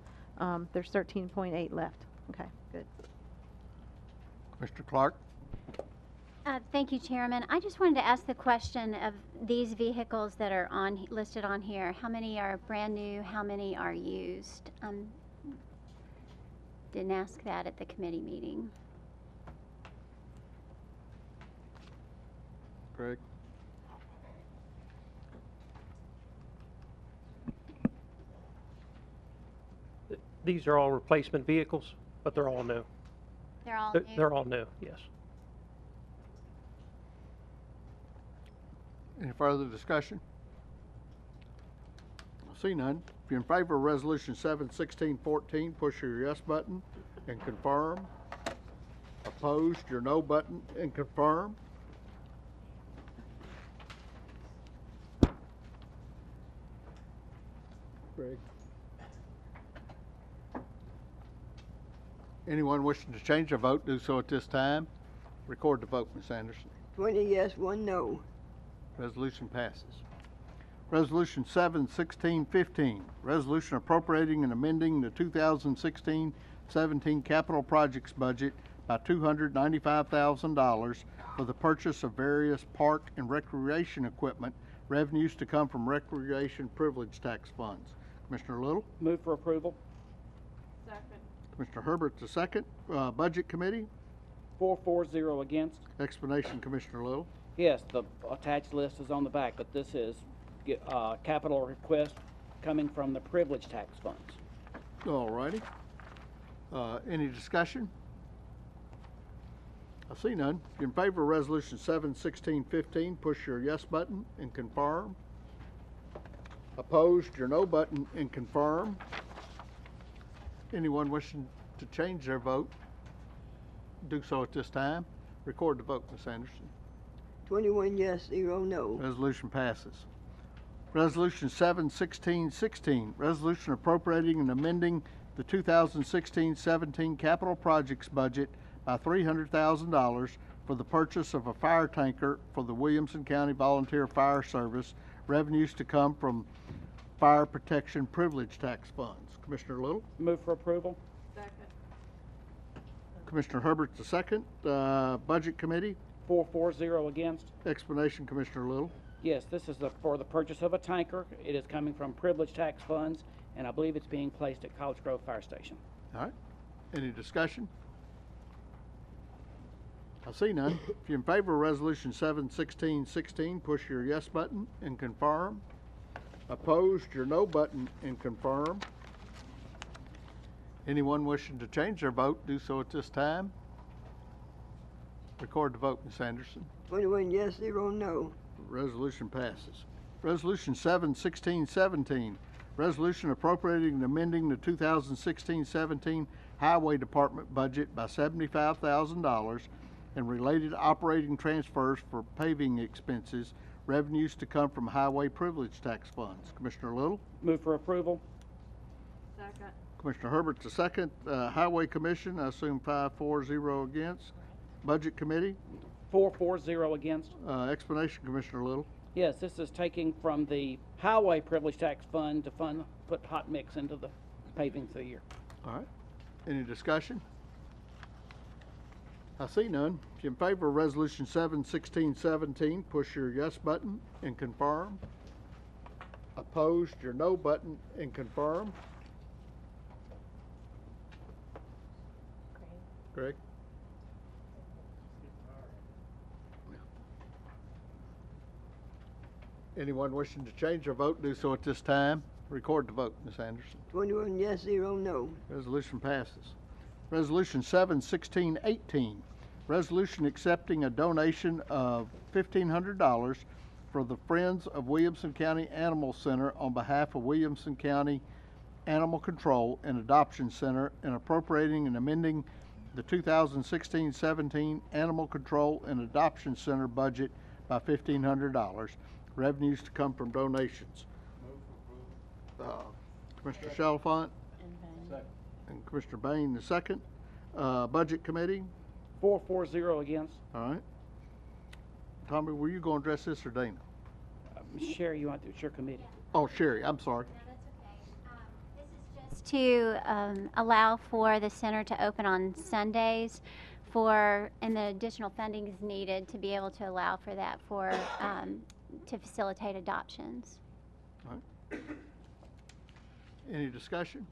there's 13.8 left. Okay, good. Mr. Clark? Thank you, Chairman. I just wanted to ask the question of these vehicles that are listed on here. How many are brand new? How many are used? didn't ask that at the committee meeting. Greg? These are all replacement vehicles, but they're all new. They're all They're, new? they're all new, yes. Any further discussion? I see none. If you're in favor of Resolution 71614, push your yes button and confirm. Opposed, your no button and confirm. Greg? Anyone wishing to change their vote, do so at this time. Record the vote, Ms. Anderson. 20 yes, 1 no. Resolution passes. Resolution 71615, resolution appropriating and amending the 2016-17 capital projects budget by $295,000 for the purchase of various park and recreation equipment, revenues to come from recreation privilege tax funds. Commissioner Little? Move for approval. Second. Commissioner Herbert, the second. Budget Committee? 4-0 against. Explanation, Commissioner Little. Yes, the attached list is on the back, but this is capital request coming from the privilege tax funds. All righty. Any discussion? I see none. If you're in favor of Resolution 71615, push your yes button and confirm. Opposed, your no button and confirm. Anyone wishing to change their vote, do so at this time. Record the vote, Ms. Anderson. 21 yes, 0 no. Resolution passes. Resolution 71616, resolution appropriating and amending the 2016-17 capital projects budget by $300,000 for the purchase of a fire tanker for the Williamson County Volunteer Fire Service, revenues to come from fire protection privilege tax funds. Commissioner Little? Move for approval. Second. Commissioner Herbert, the second. Budget Committee? 4-0 against. Explanation, Commissioner Little. Yes, this is for the purchase of a tanker. It is coming from privilege tax funds, and I believe it's being placed at College Grove Fire Station. All right. Any discussion? I see none. If you're in favor of Resolution 71616, push your yes button and confirm. Opposed, your no button and confirm. Anyone wishing to change their vote, do so at this time. Record the vote, Ms. Anderson. 21 yes, 0 no. Resolution passes. Resolution 71617, resolution appropriating and amending the 2016-17 Highway Department budget by $75,000 and related operating transfers for paving expenses, revenues to come from highway privilege tax funds. Commissioner Little? Move for approval. Second. Commissioner Herbert, the second. Highway Commission, I assume 5-0 against. Budget Committee? 4-0 against. Explanation, Commissioner Little. Yes, this is taking from the highway privilege tax fund to put hot mix into the paving for the year. All right. Any discussion? I see none. If you're in favor of Resolution 71617, push your yes button and confirm. Opposed, your no button and confirm. Greg? Anyone wishing to change their vote, do so at this time. Record the vote, Ms. Anderson. 21 yes, 0 no. Resolution passes. Resolution 71618, resolution accepting a donation of $1,500 for the Friends of Williamson County Animal Center on behalf of Williamson County Animal Control and Adoption Center and appropriating and amending the 2016-17 Animal Control and Adoption Center budget by $1,500. Revenues to come from donations. Commissioner Chalfant and Commissioner Bain the second. Budget Committee? 4-0 against. All right. Tommy, were you going to address this or Dana? Sherry, you want to, it's your committee. Oh, Sherry, I'm sorry. This is just to allow for the center to open on Sundays and the additional funding is needed to be able to allow for that to facilitate adoptions. All right. Any discussion?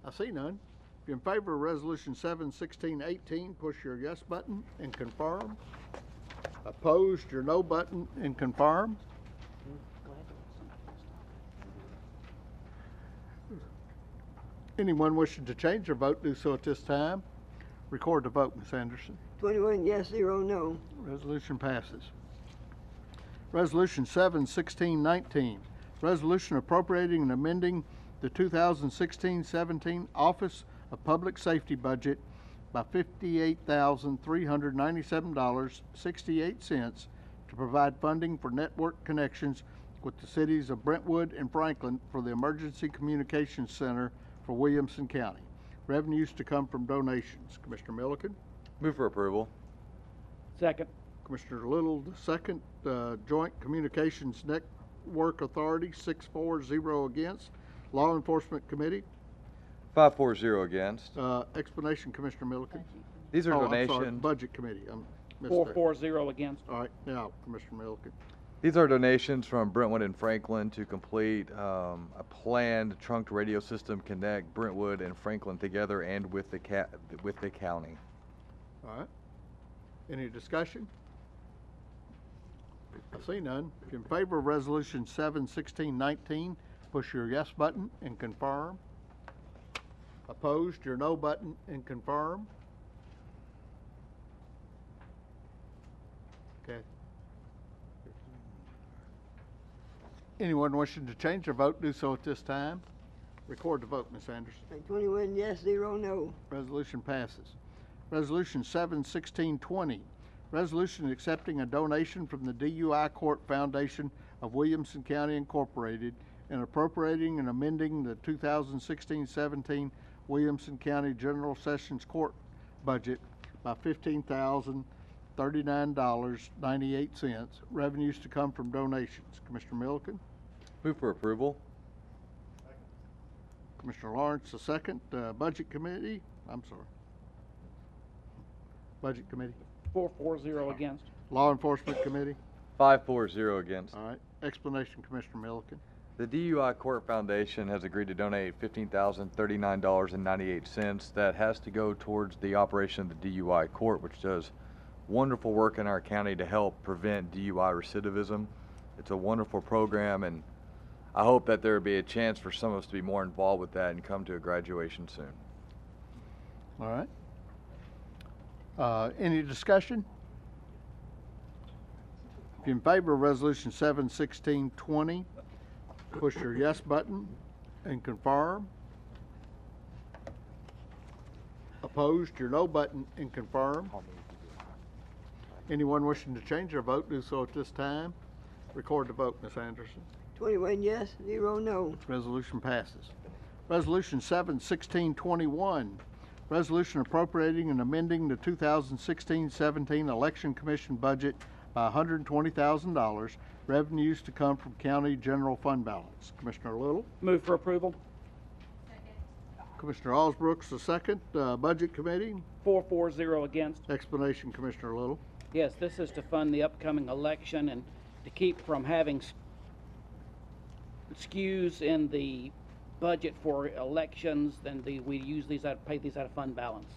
I see none. If you're in favor of Resolution 71618, push your yes button and confirm. Opposed, your no button and confirm. Anyone wishing to change their vote, do so at this time. Record the vote, Ms. Anderson. 21 yes, 0 no. Resolution passes. Resolution 71619, resolution appropriating and amending the 2016-17 Office of Public Safety budget by $58,397.68 to provide funding for network connections with the cities of Brentwood and Franklin for the Emergency Communications Center for Williamson County. Revenues to come from donations. Commissioner Milliken? Move for approval. Second. Commissioner Little, the second. Joint Communications Network Authority, 6-4-0 against. Law Enforcement Committee. 5-4-0 against. Explanation, Commissioner Milliken. These are I'm sorry, donations. Budget Committee. Missed that. 4-4-0 against. All right, now, Commissioner Milliken. These are donations from Brentwood and Franklin to complete a planned trunked radio system connect Brentwood and Franklin together and with the county. All right. Any discussion? I see none. If you're in favor of Resolution 71619, push your yes button and confirm. Opposed, your no button and confirm. Okay. Anyone wishing to change their vote, do so at this time. Record the vote, Ms. Anderson. 21 yes, 0 no. Resolution passes. Resolution 71620, resolution accepting a donation from the DUI Court Foundation of Williamson County Incorporated and appropriating and amending the 2016-17 Williamson County General Sessions Court budget by $15,039.98. Revenues to come from donations. Commissioner Milliken? Move for approval. Commissioner Lawrence, the second. Budget Committee? I'm sorry. Budget Committee? 4-4-0 against. Law Enforcement Committee? 5-4-0 against. All right. Explanation, Commissioner Milliken. The DUI Court Foundation has agreed to donate $15,039.98. That has to go towards the operation of the DUI Court, which does wonderful work in our county to help prevent DUI recidivism. It's a wonderful program, and I hope that there will be a chance for some of us to be more involved with that and come to a graduation soon. All right. Any discussion? If you're in favor of Resolution 71620, push your yes button and confirm. Opposed, your no button and confirm. Anyone wishing to change their vote, do so at this time. Record the vote, Ms. Anderson. 21 yes, 0 no. Resolution passes. Resolution 71621, resolution appropriating and amending the 2016-17 Election Commission budget by $120,000. Revenues to come from county general fund balance. Commissioner Little? Move for approval. Commissioner Osbrooks, the second. Budget Committee? 4-4-0 against. Explanation, Commissioner Little. Yes, this is to fund the upcoming election and to keep from having skews in the budget for elections. Then we use these out, pay these out of fund balance.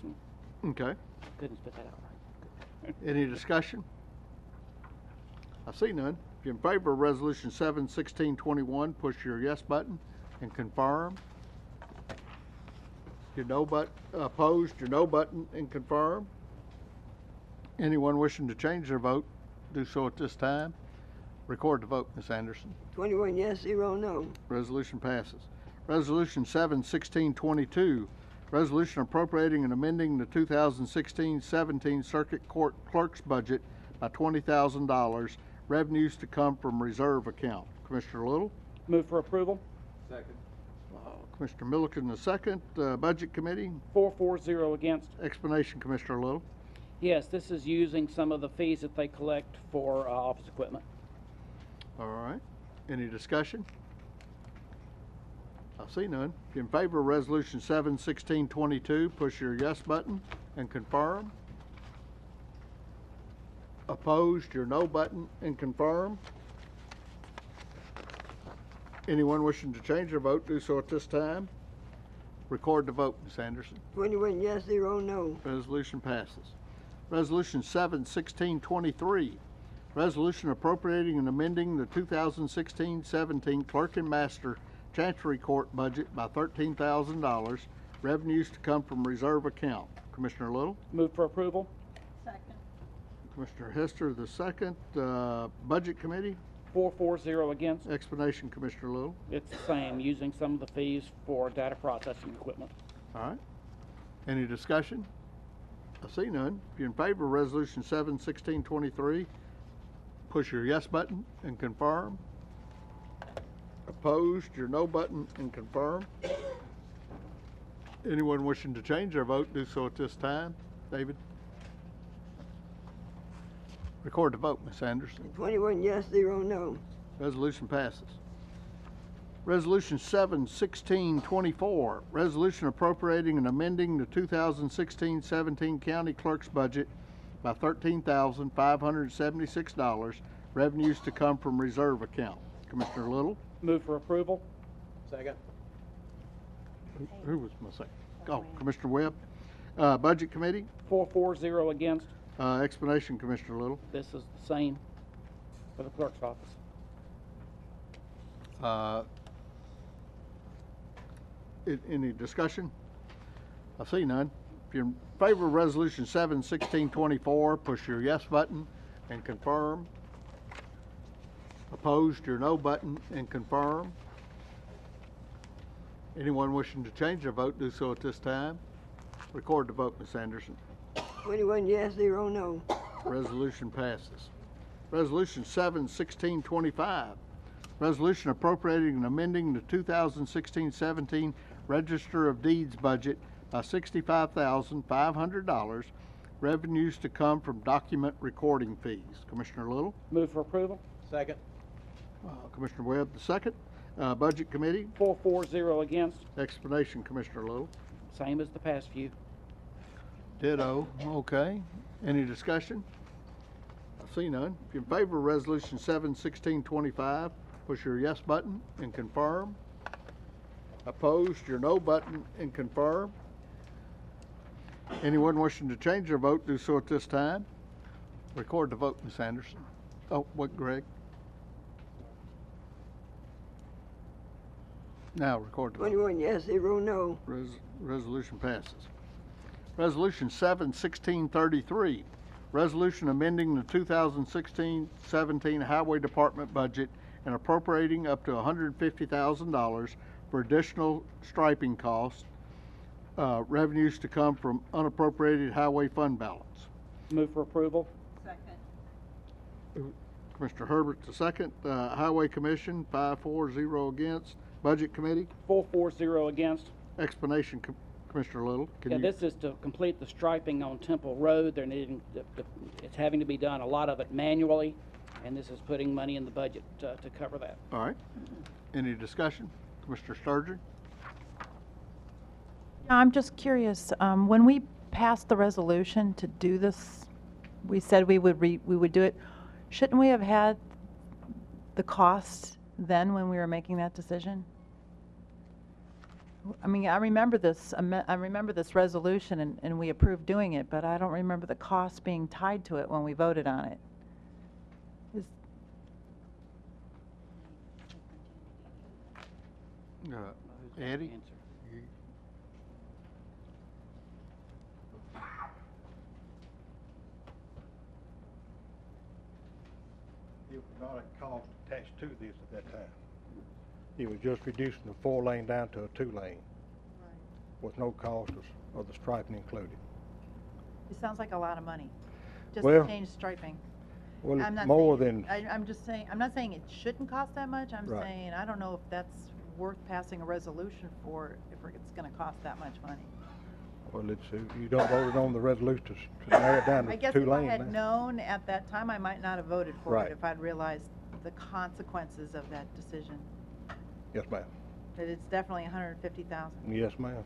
Okay. Couldn't spit that out right. Any discussion? I see none. If you're in favor of Resolution 71621, push your yes button and confirm. Your no button, opposed, your no button and confirm. Anyone wishing to change their vote, do so at this time. Record the vote, Ms. Anderson. 21 yes, 0 no. Resolution passes. Resolution 71622, resolution appropriating and amending the 2016-17 Circuit Court Clerk's budget by $20,000. Revenues to come from reserve account. Commissioner Little? Move for approval. Second. Commissioner Milliken, the second. Budget Committee? 4-4-0 against. Explanation, Commissioner Little. Yes, this is using some of the fees that they collect for office equipment. All right. Any discussion? I see none. If you're in favor of Resolution 71622, push your yes button and confirm. Opposed, your no button and confirm. Anyone wishing to change their vote, do so at this time. Record the vote, Ms. Anderson. 21 yes, 0 no. Resolution passes. Resolution 7/1623, resolution appropriating and amending the 2016-17 Clerk and Master Chancery Court budget by $13,000, revenues to come from reserve account. Commissioner Little? Move for approval. Second. Commissioner Hester, the second. Budget Committee? 4-0 against. Explanation, Commissioner Little. It's the same, using some of the fees for data processing equipment. All right. Any discussion? I see none. If you're in favor of Resolution 7/1623, push your yes button and confirm. Opposed, your no button and confirm. Anyone wishing to change their vote, do so at this time. David? Record the vote, Ms. Anderson. 21 yes, 0 no. Resolution passes. Resolution 7/1624, resolution appropriating and amending the 2016-17 county clerk's budget by $13,576, revenues to come from reserve account. Commissioner Little? Move for approval. Second. Who was my second? Oh, Commissioner Webb. Budget Committee? 4-0 against. Explanation, Commissioner Little. This is the same for the clerk's office. Any discussion? I see none. If you're in favor of Resolution 7/1624, push your yes button and confirm. Opposed, your no button and confirm. Anyone wishing to change their vote, do so at this time. Record the vote, Ms. Anderson. 21 yes, 0 no. Resolution passes. Resolution 7/1625, resolution appropriating and amending the 2016-17 Register of Deeds budget by $65,500, revenues to come from document recording fees. Commissioner Little? Move for approval. Second. Commissioner Webb, the second. Budget Committee? 4-0 against. Explanation, Commissioner Little. Same as the past few. Ditto. Okay. Any discussion? I see none. If you're in favor of Resolution 7/1625, push your yes button and confirm. Opposed, your no button and confirm. Anyone wishing to change their vote, do so at this time. Record the vote, Ms. Anderson. Oh, what, Greg? Now record the vote. 21 yes, 0 no. Resolution passes. Resolution 7/1633, resolution amending the 2016-17 Highway Department budget and appropriating up to $150,000 for additional striping costs, revenues to come from unappropriated highway fund balance. Move for approval. Second. Commissioner Herbert, the second. Highway Commission, 5-0 against. Budget Committee? 4-0 against. Explanation, Commissioner Little. This is to complete the striping on Temple Road. They're needing, it's having to be done, a lot of it manually, and this is putting money in the budget to cover that. All right. Any discussion? Commissioner Sturgeon? I'm just curious, when we passed the resolution to do this, we said we would do it. Shouldn't we have had the cost then when we were making that decision? I mean, I remember this resolution and we approved doing it, but I don't remember the cost being tied to it when we voted on it. Eddie? It was not a cost attached to this at that time. It was just reducing the 4-lane down to a 2-lane. With no cost of the striping included. It sounds like a lot of money, just Well, to change striping. Well, I'm not more saying- than, I'm just saying, I'm not saying it shouldn't cost that much, I'm Right. saying, I don't know if that's worth passing a resolution for, if it's gonna cost that much money. well, it's, you don't vote on the resolution to narrow it down I to guess 2 if I lanes. had known at that time, I might not have voted for Right. it if I'd realized the consequences of that decision. Yes, ma'am. That it's definitely 150,000. Yes, ma'am.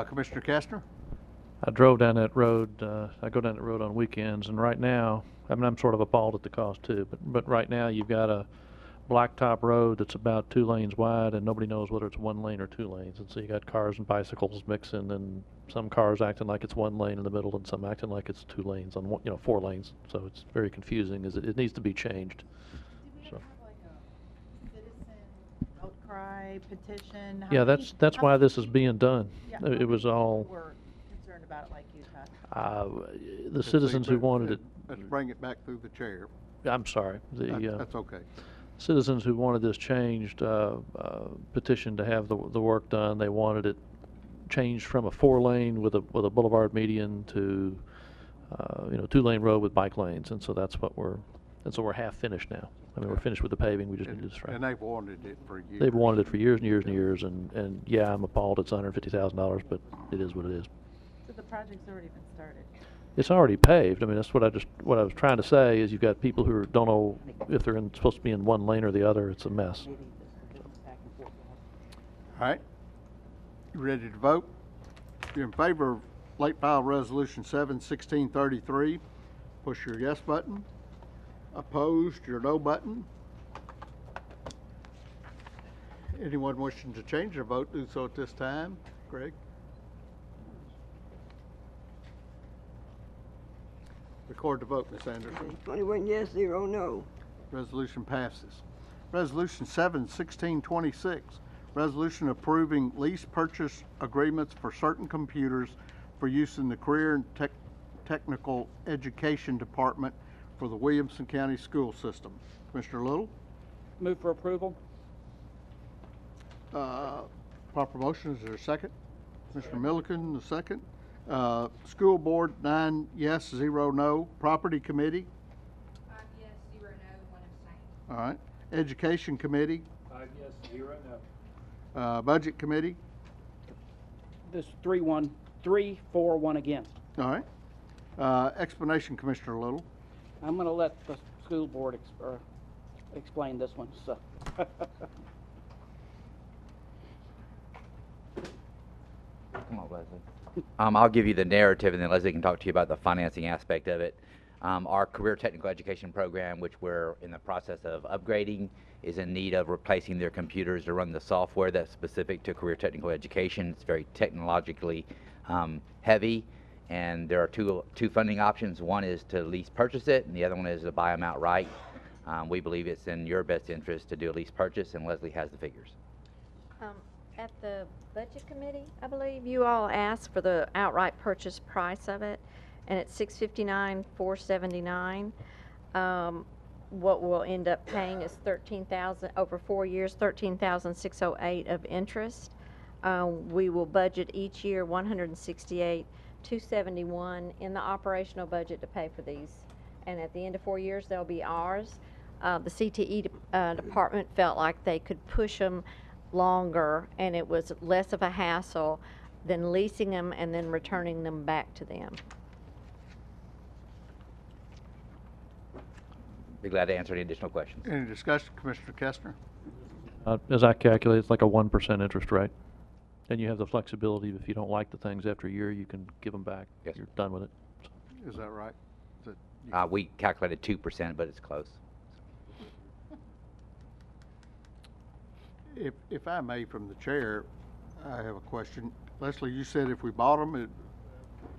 Commissioner Kastner? I drove down that road, I go down that road on weekends, and right now, I mean, I'm sort of appalled at the cost too, but right now, you've got a blacktop road that's about 2 lanes wide, and nobody knows whether it's 1 lane or 2 lanes, and so you got cars and bicycles mixing, and some cars acting like it's 1 lane in the middle, and some acting like it's 2 lanes on one, 4 lanes, so it's very confusing, it needs to be changed. So. Outcry, petition? Yeah, that's why this is being done. Yeah, It was all, were concerned about it like you, Todd? the citizens who wanted it. Let's bring it back through the chair. I'm sorry. That's okay. Citizens who wanted this changed petitioned to have the work done. They wanted it changed from a 4-lane with a boulevard median to 2-lane road with bike lanes, and so that's what we're half finished now. I mean, we're finished with the paving. We just need to straighten. And they've wanted it for years. They've wanted it for years and years and years, and yeah, I'm appalled. It's $150,000, but it is what it is. So the project's already been started? It's already paved. I mean, that's what I was trying to say is you've got people who don't know if they're supposed to be in 1 lane or the other. It's a mess. All right. You ready to vote? If you're in favor of late file resolution 7-1633, push your yes button. Opposed, your no button. Anyone wishing to change their vote, do so at this time. Greg? Record the vote, Ms. Anderson. 21 yes, 0 no. Resolution passes. Resolution 7-1626, resolution approving lease purchase agreements for certain computers for use in the Career and Technical Education Department for the Williamson County School System. Commissioner Little? Move for approval. Proper motion, is there a second? Commissioner Milliken, the second. School Board, 9 yes, 0 no. Property Committee? 5 yes, 0 no, 1 abstain. All right. Education Committee? 5 yes, 0 no. Budget Committee? This 3-4, 1 against. All right. Explanation, Commissioner Little. I'm going to let the school board explain this one. So. Come on, Leslie. I'll give you the narrative, and then Leslie can talk to you about the financing aspect of it. Our career technical education program, which we're in the process of upgrading, is in need of replacing their computers to run the software that's specific to career technical education. It's very technologically heavy, and there are two funding options. One is to lease purchase it, and the other one is to buy them outright. We believe it's in your best interest to do a lease purchase, and Leslie has the figures. At the Budget Committee, I believe, you all asked for the outright purchase price of it, and it's $659,479. What we'll end up paying is $13,000 over 4 years, $13,608 of interest. We will budget each year $168,271 in the operational budget to pay for these, and at the end of 4 years, they'll be ours. The CTE department felt like they could push them longer, and it was less of a hassle than leasing them and then returning them back to them. Be glad to answer any additional questions. Any discussion, Commissioner Kestner? As I calculate, it's like a 1% interest rate. And you have the flexibility, if you don't like the things after a year, you can give them back. Yes. You're done with it. Is that right? Is it, We calculated 2%, but it's close. if I may, from the chair, I have a question. Leslie, you said if we bought them,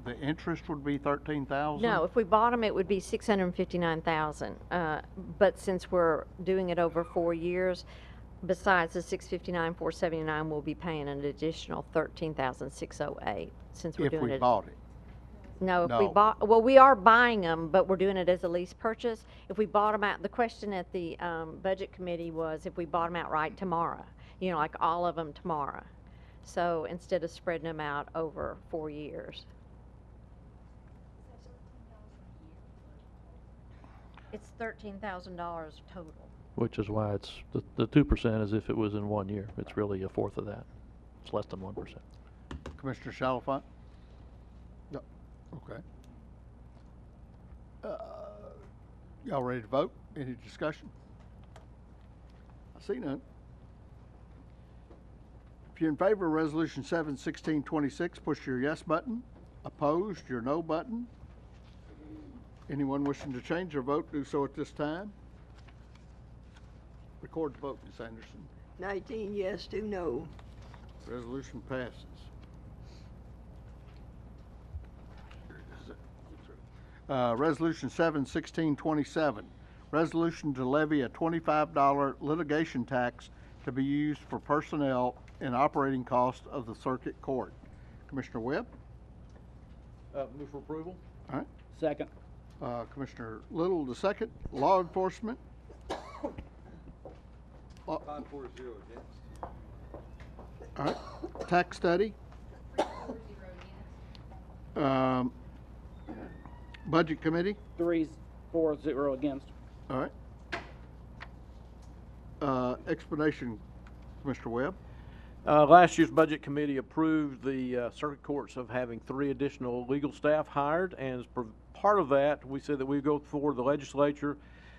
the interest would be $13,000? No, if we bought them, it would be $659,000. But since we're doing it over 4 years, besides the $659,479, we'll be paying an additional $13,608 since we're doing it. If we bought it? No, if we bought, well, we are buying them, but we're doing it as a lease purchase. If we bought them out, the question at the Budget Committee was if we bought them outright tomorrow, like all of them tomorrow. So instead of spreading them out over 4 years. It's $13,000 total. Which is why it's, the 2% is if it was in 1 year. It's really a fourth of that. It's less than 1%. Commissioner Chalfant? No. Okay. Y'all ready to vote? Any discussion? I see none. If you're in favor of Resolution 7-1626, push your yes button. Opposed, your no button. Anyone wishing to change their vote, do so at this time. Record the vote, Ms. Anderson. 19 yes, 2 no. Resolution passes. Resolution 7/16/27. Resolution to levy a $25 litigation tax to be used for personnel and operating costs of the circuit court. Commissioner Webb? Move for approval. All right. Second. Commissioner Little, the second. Law enforcement? 540 against. All right. Tax study? Budget committee? 3-4-0 against. All right. Explanation, Commissioner Webb? Last year's budget committee approved the circuit courts of having 3 additional legal staff hired, and as part of that, we said that we go before the legislature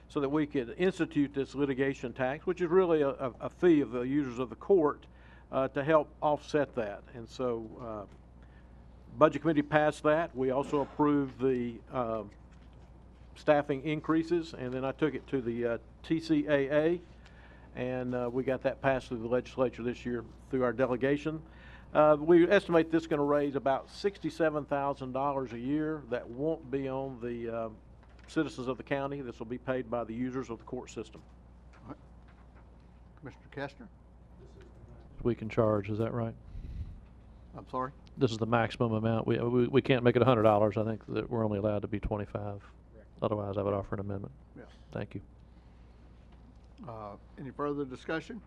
so that we could institute this litigation tax, which is really a fee of the users of the court to help offset that. And so budget committee passed that. We also approved the staffing increases, and then I took it to the TCAA, and we got that passed through the legislature this year through our delegation. We estimate this is going to raise about $67,000 a year. That won't be on the citizens of the county. This will be paid by the users of the court system. All right. Commissioner Kestner? We can charge, is that right? I'm sorry? This is the maximum amount. We can't make it $100. I think that we're only allowed to be 25. Otherwise, I would offer an amendment. Yes. Thank you. Any further discussion?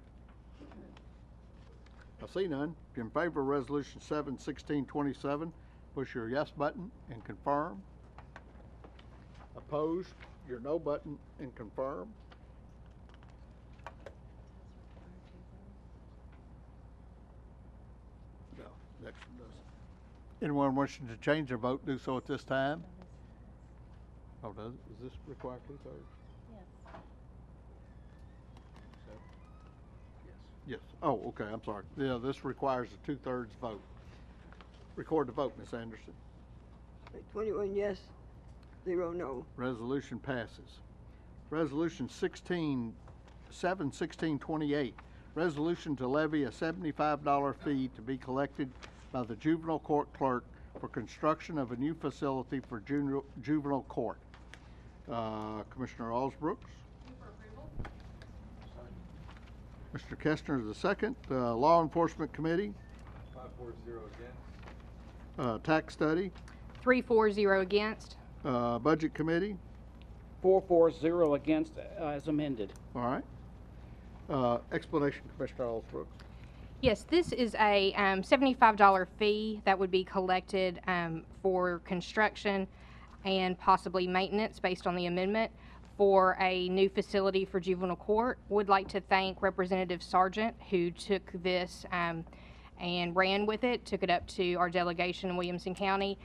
I see none. If you're in favor of Resolution 7/16/27, push your yes button and confirm. Opposed, your no button and confirm. No, next one doesn't. Anyone wishing to change their vote, do so at this time. Oh, does this require 2/3? Yes. Oh, okay, I'm sorry. Yeah, this requires a 2/3 vote. Record the vote, Ms. Anderson. 21 yes, 0 no. Resolution passes. Resolution 7/16/28. Resolution to levy a $75 fee to be collected by the juvenile court clerk for construction of a new facility for juvenile court. Commissioner Allsbrooks? Mr. Kestner is the second. Law Enforcement Committee? 540 against. Tax Study? 3-4-0 against. Budget Committee? 4-4-0 against as amended. All right. Explanation, Commissioner Allsbrooks. Yes, this is a $75 fee that would be collected for construction and possibly maintenance based on the amendment for a new facility for juvenile court. Would like to thank Representative Sargent, who took this and ran with it, took it up to our delegation in Williamson County.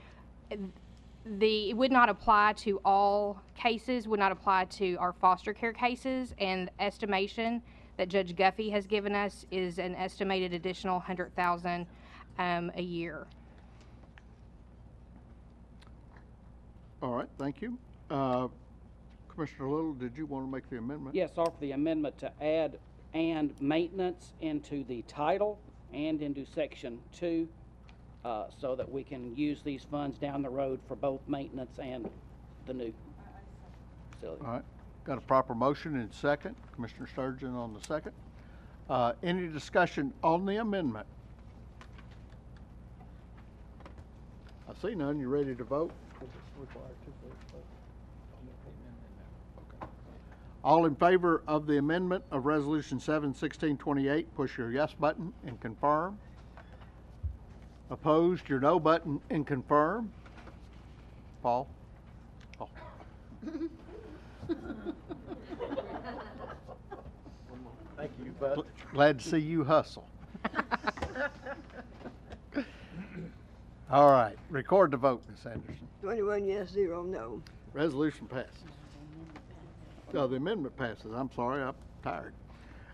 It would not apply to all cases, would not apply to our foster care cases, and estimation that Judge Guffey has given us is an estimated additional $100,000 a year. All right, thank you. Commissioner Little, did you want to make the amendment? Yes, offer the amendment to add "and maintenance" into the title and into Section 2 so that we can use these funds down the road for both maintenance and the new facility. All right, got a proper motion and second. Commissioner Sturgeon on the second. Any discussion on the amendment? I see none. You ready to vote? All in favor of the amendment of Resolution 7/16/28, push your yes button and confirm. Opposed, your no button and confirm. Paul? Paul. Thank you, bud. Glad to see you hustle. All right, record the vote, Ms. Anderson. 21 yes, 0 no. Resolution passes. The amendment passes. I'm sorry, I'm tired.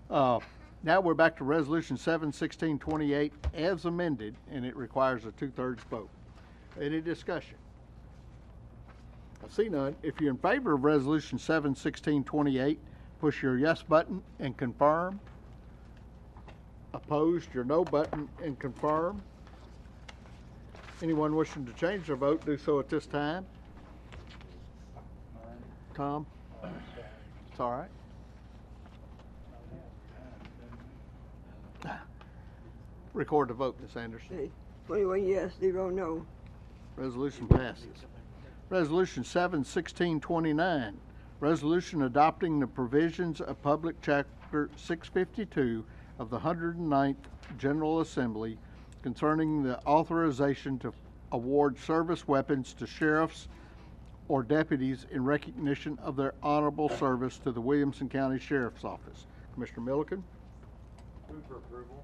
Now we're back to Resolution 7/16/28 as amended, and it requires a 2/3 vote. Any discussion? I see none. If you're in favor of Resolution 71628, push your yes button and confirm. Opposed, your no button and confirm. Anyone wishing to change their vote, do so at this time. Tom? It's all right. Record the vote, Ms. Anderson. Okay. 21 yes, 0 no. Resolution passes. Resolution 71629, resolution adopting the provisions of Public Chapter 652 of the 109th General Assembly concerning the authorization to award service weapons to sheriffs or deputies in recognition of their honorable service to the Williamson County Sheriff's Office. Commissioner Milliken? Move for approval.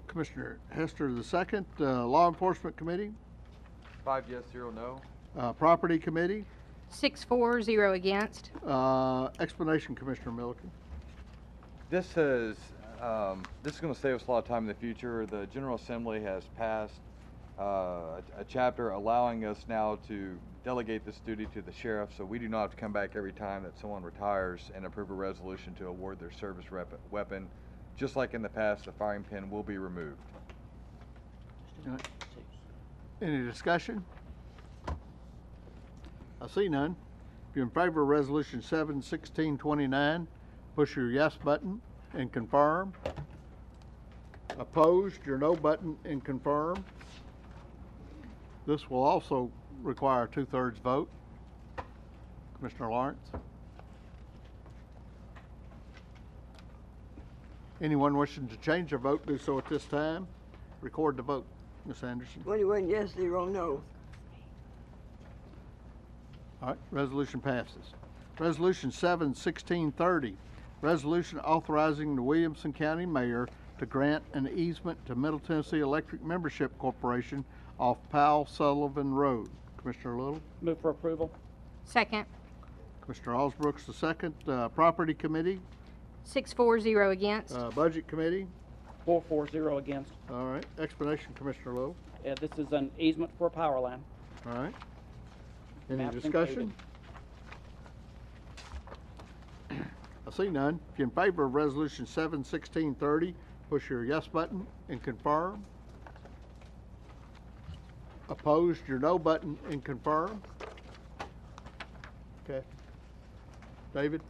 Commissioner Hester the second. Law Enforcement Committee? 5 yes, 0 no. Property Committee? 6-4, 0 against. Explanation, Commissioner Milliken. This is going to save us a lot of time in the future. The General Assembly has passed a chapter allowing us now to delegate this duty to the sheriff, so we do not have to come back every time that someone retires and approve a resolution to award their service weapon. Just like in the past, the firing pin will be removed. Any discussion? I see none. If you're in favor of Resolution 71629, push your yes button and confirm. Opposed, your no button and confirm. This will also require a 2/3 vote. Commissioner Lawrence? Anyone wishing to change their vote, do so at this time. Record the vote, Ms. Anderson. 21 yes, 0 no. All right, resolution passes. Resolution 71630, resolution authorizing the Williamson County Mayor to grant an easement to Middle Tennessee Electric Membership Corporation off Powell Sullivan Road. Commissioner Little? Move for approval. Second. Commissioner Osbrooks the second. Property Committee? 6-4, 0 against. Budget Committee? 4-4, 0 against. All right, explanation, Commissioner Little. This is an easement for a power line. All right. Any Maps discussion? I see none. If you're in favor of Resolution 71630, push your yes button and confirm. Opposed, your no button and confirm. Okay. David?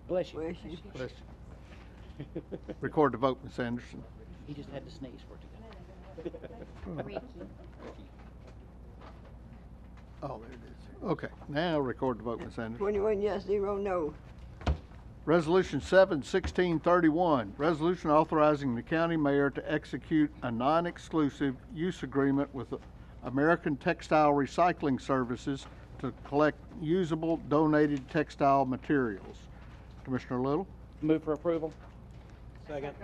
Bless you. Bless you. Bless you. Record the vote, Ms. Anderson. He just had to sneeze for it to go. Ricky. Oh, there it is. Okay, now record the vote, Ms. Anderson. 21 yes, 0 no. Resolution 71631, resolution authorizing the county mayor to execute a non-exclusive use agreement with American Textile Recycling Services to collect usable donated textile materials. Commissioner Little? Move for approval. Second.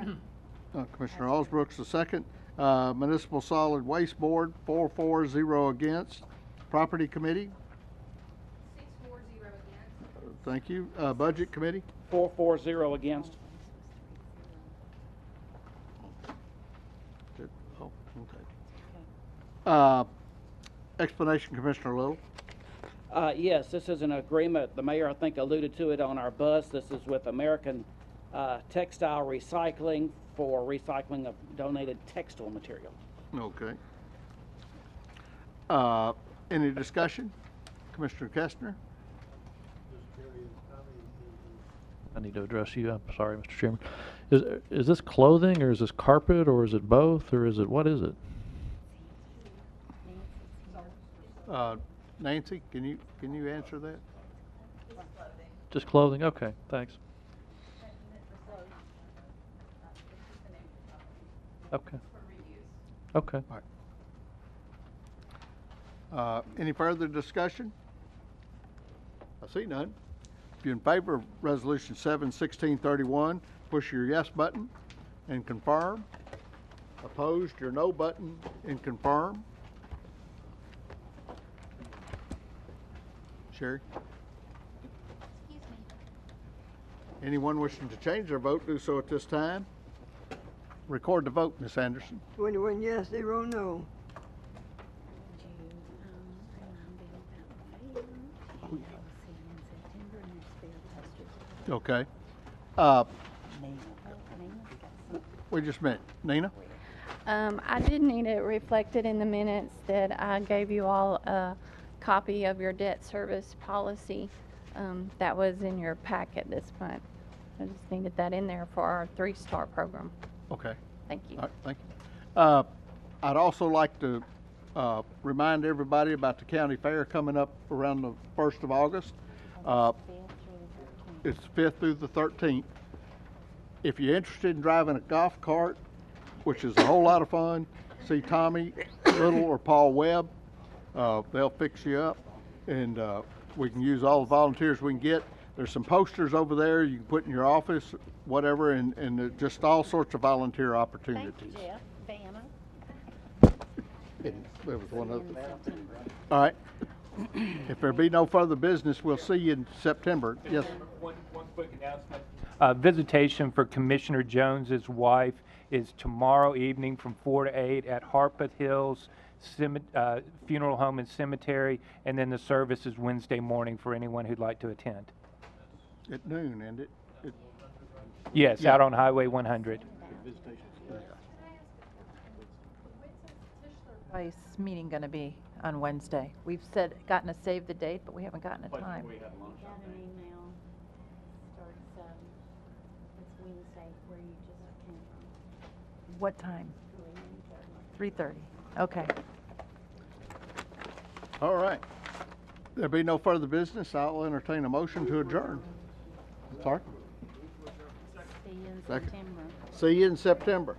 Commissioner Osbrooks the second. Municipal Solid Waste Board, 4-4, 0 against. Property Committee? 6-4, 0 against. Thank you. Budget Committee? 4-4, 0 against. Oh, okay. Explanation, Commissioner Little. Yes, this is an agreement. The mayor, I think, alluded to it on our bus. This is with American Textile Recycling for recycling of donated textile material. Okay. Any discussion? Commissioner Kestner? I need to address you. I'm sorry, Mr. Chairman. Is this clothing, or is this carpet, or is it both, or is it, what is it? Nancy, can you answer that? Just clothing? Okay, thanks. Okay. Okay. All right. Any further discussion? I see none. If you're in favor of Resolution 71631, push your yes button and confirm. Opposed, your no button and confirm. Sherry? Anyone wishing to change their vote, do so at this time. Record the vote, Ms. Anderson. 21 yes, 0 no. Okay. Wait just a minute. Nina? I did need it reflected in the minutes that I gave you all a copy of your debt service policy. That was in your packet this month. I just needed that in there for our 3-star program. Okay. Thank you. All right, thank you. I'd also like to remind everybody about the county fair coming up around the 1st of August. It's the 5th through the 13th. If you're interested in driving a golf cart, which is a whole lot of fun, see Tommy Little or Paul Webb. They'll fix you up, and we can use all the volunteers we can get. There's some posters over there you can put in your office, whatever, and just all sorts of volunteer opportunities. Thank you, Jeff. Vanna. There was one other. All right. If there be no further business, we'll see you in September. Yes. One quick announcement. Visitation for Commissioner Jones's wife is tomorrow evening from 4 to 8 at Harpeth Hills Funeral Home and Cemetery, and then the service is Wednesday morning for anyone who'd like to attend. At noon, isn't it? Yes, Yeah. out on Highway 100. Vice meeting going to be on Wednesday? We've gotten a save the date, but we haven't gotten a time. Got an email, starts, it's Wednesday, where you just came from. What time? 3:30. Okay. All right. There be no further business. I'll entertain a motion to adjourn. Sorry? See you in Second. September. See you in September.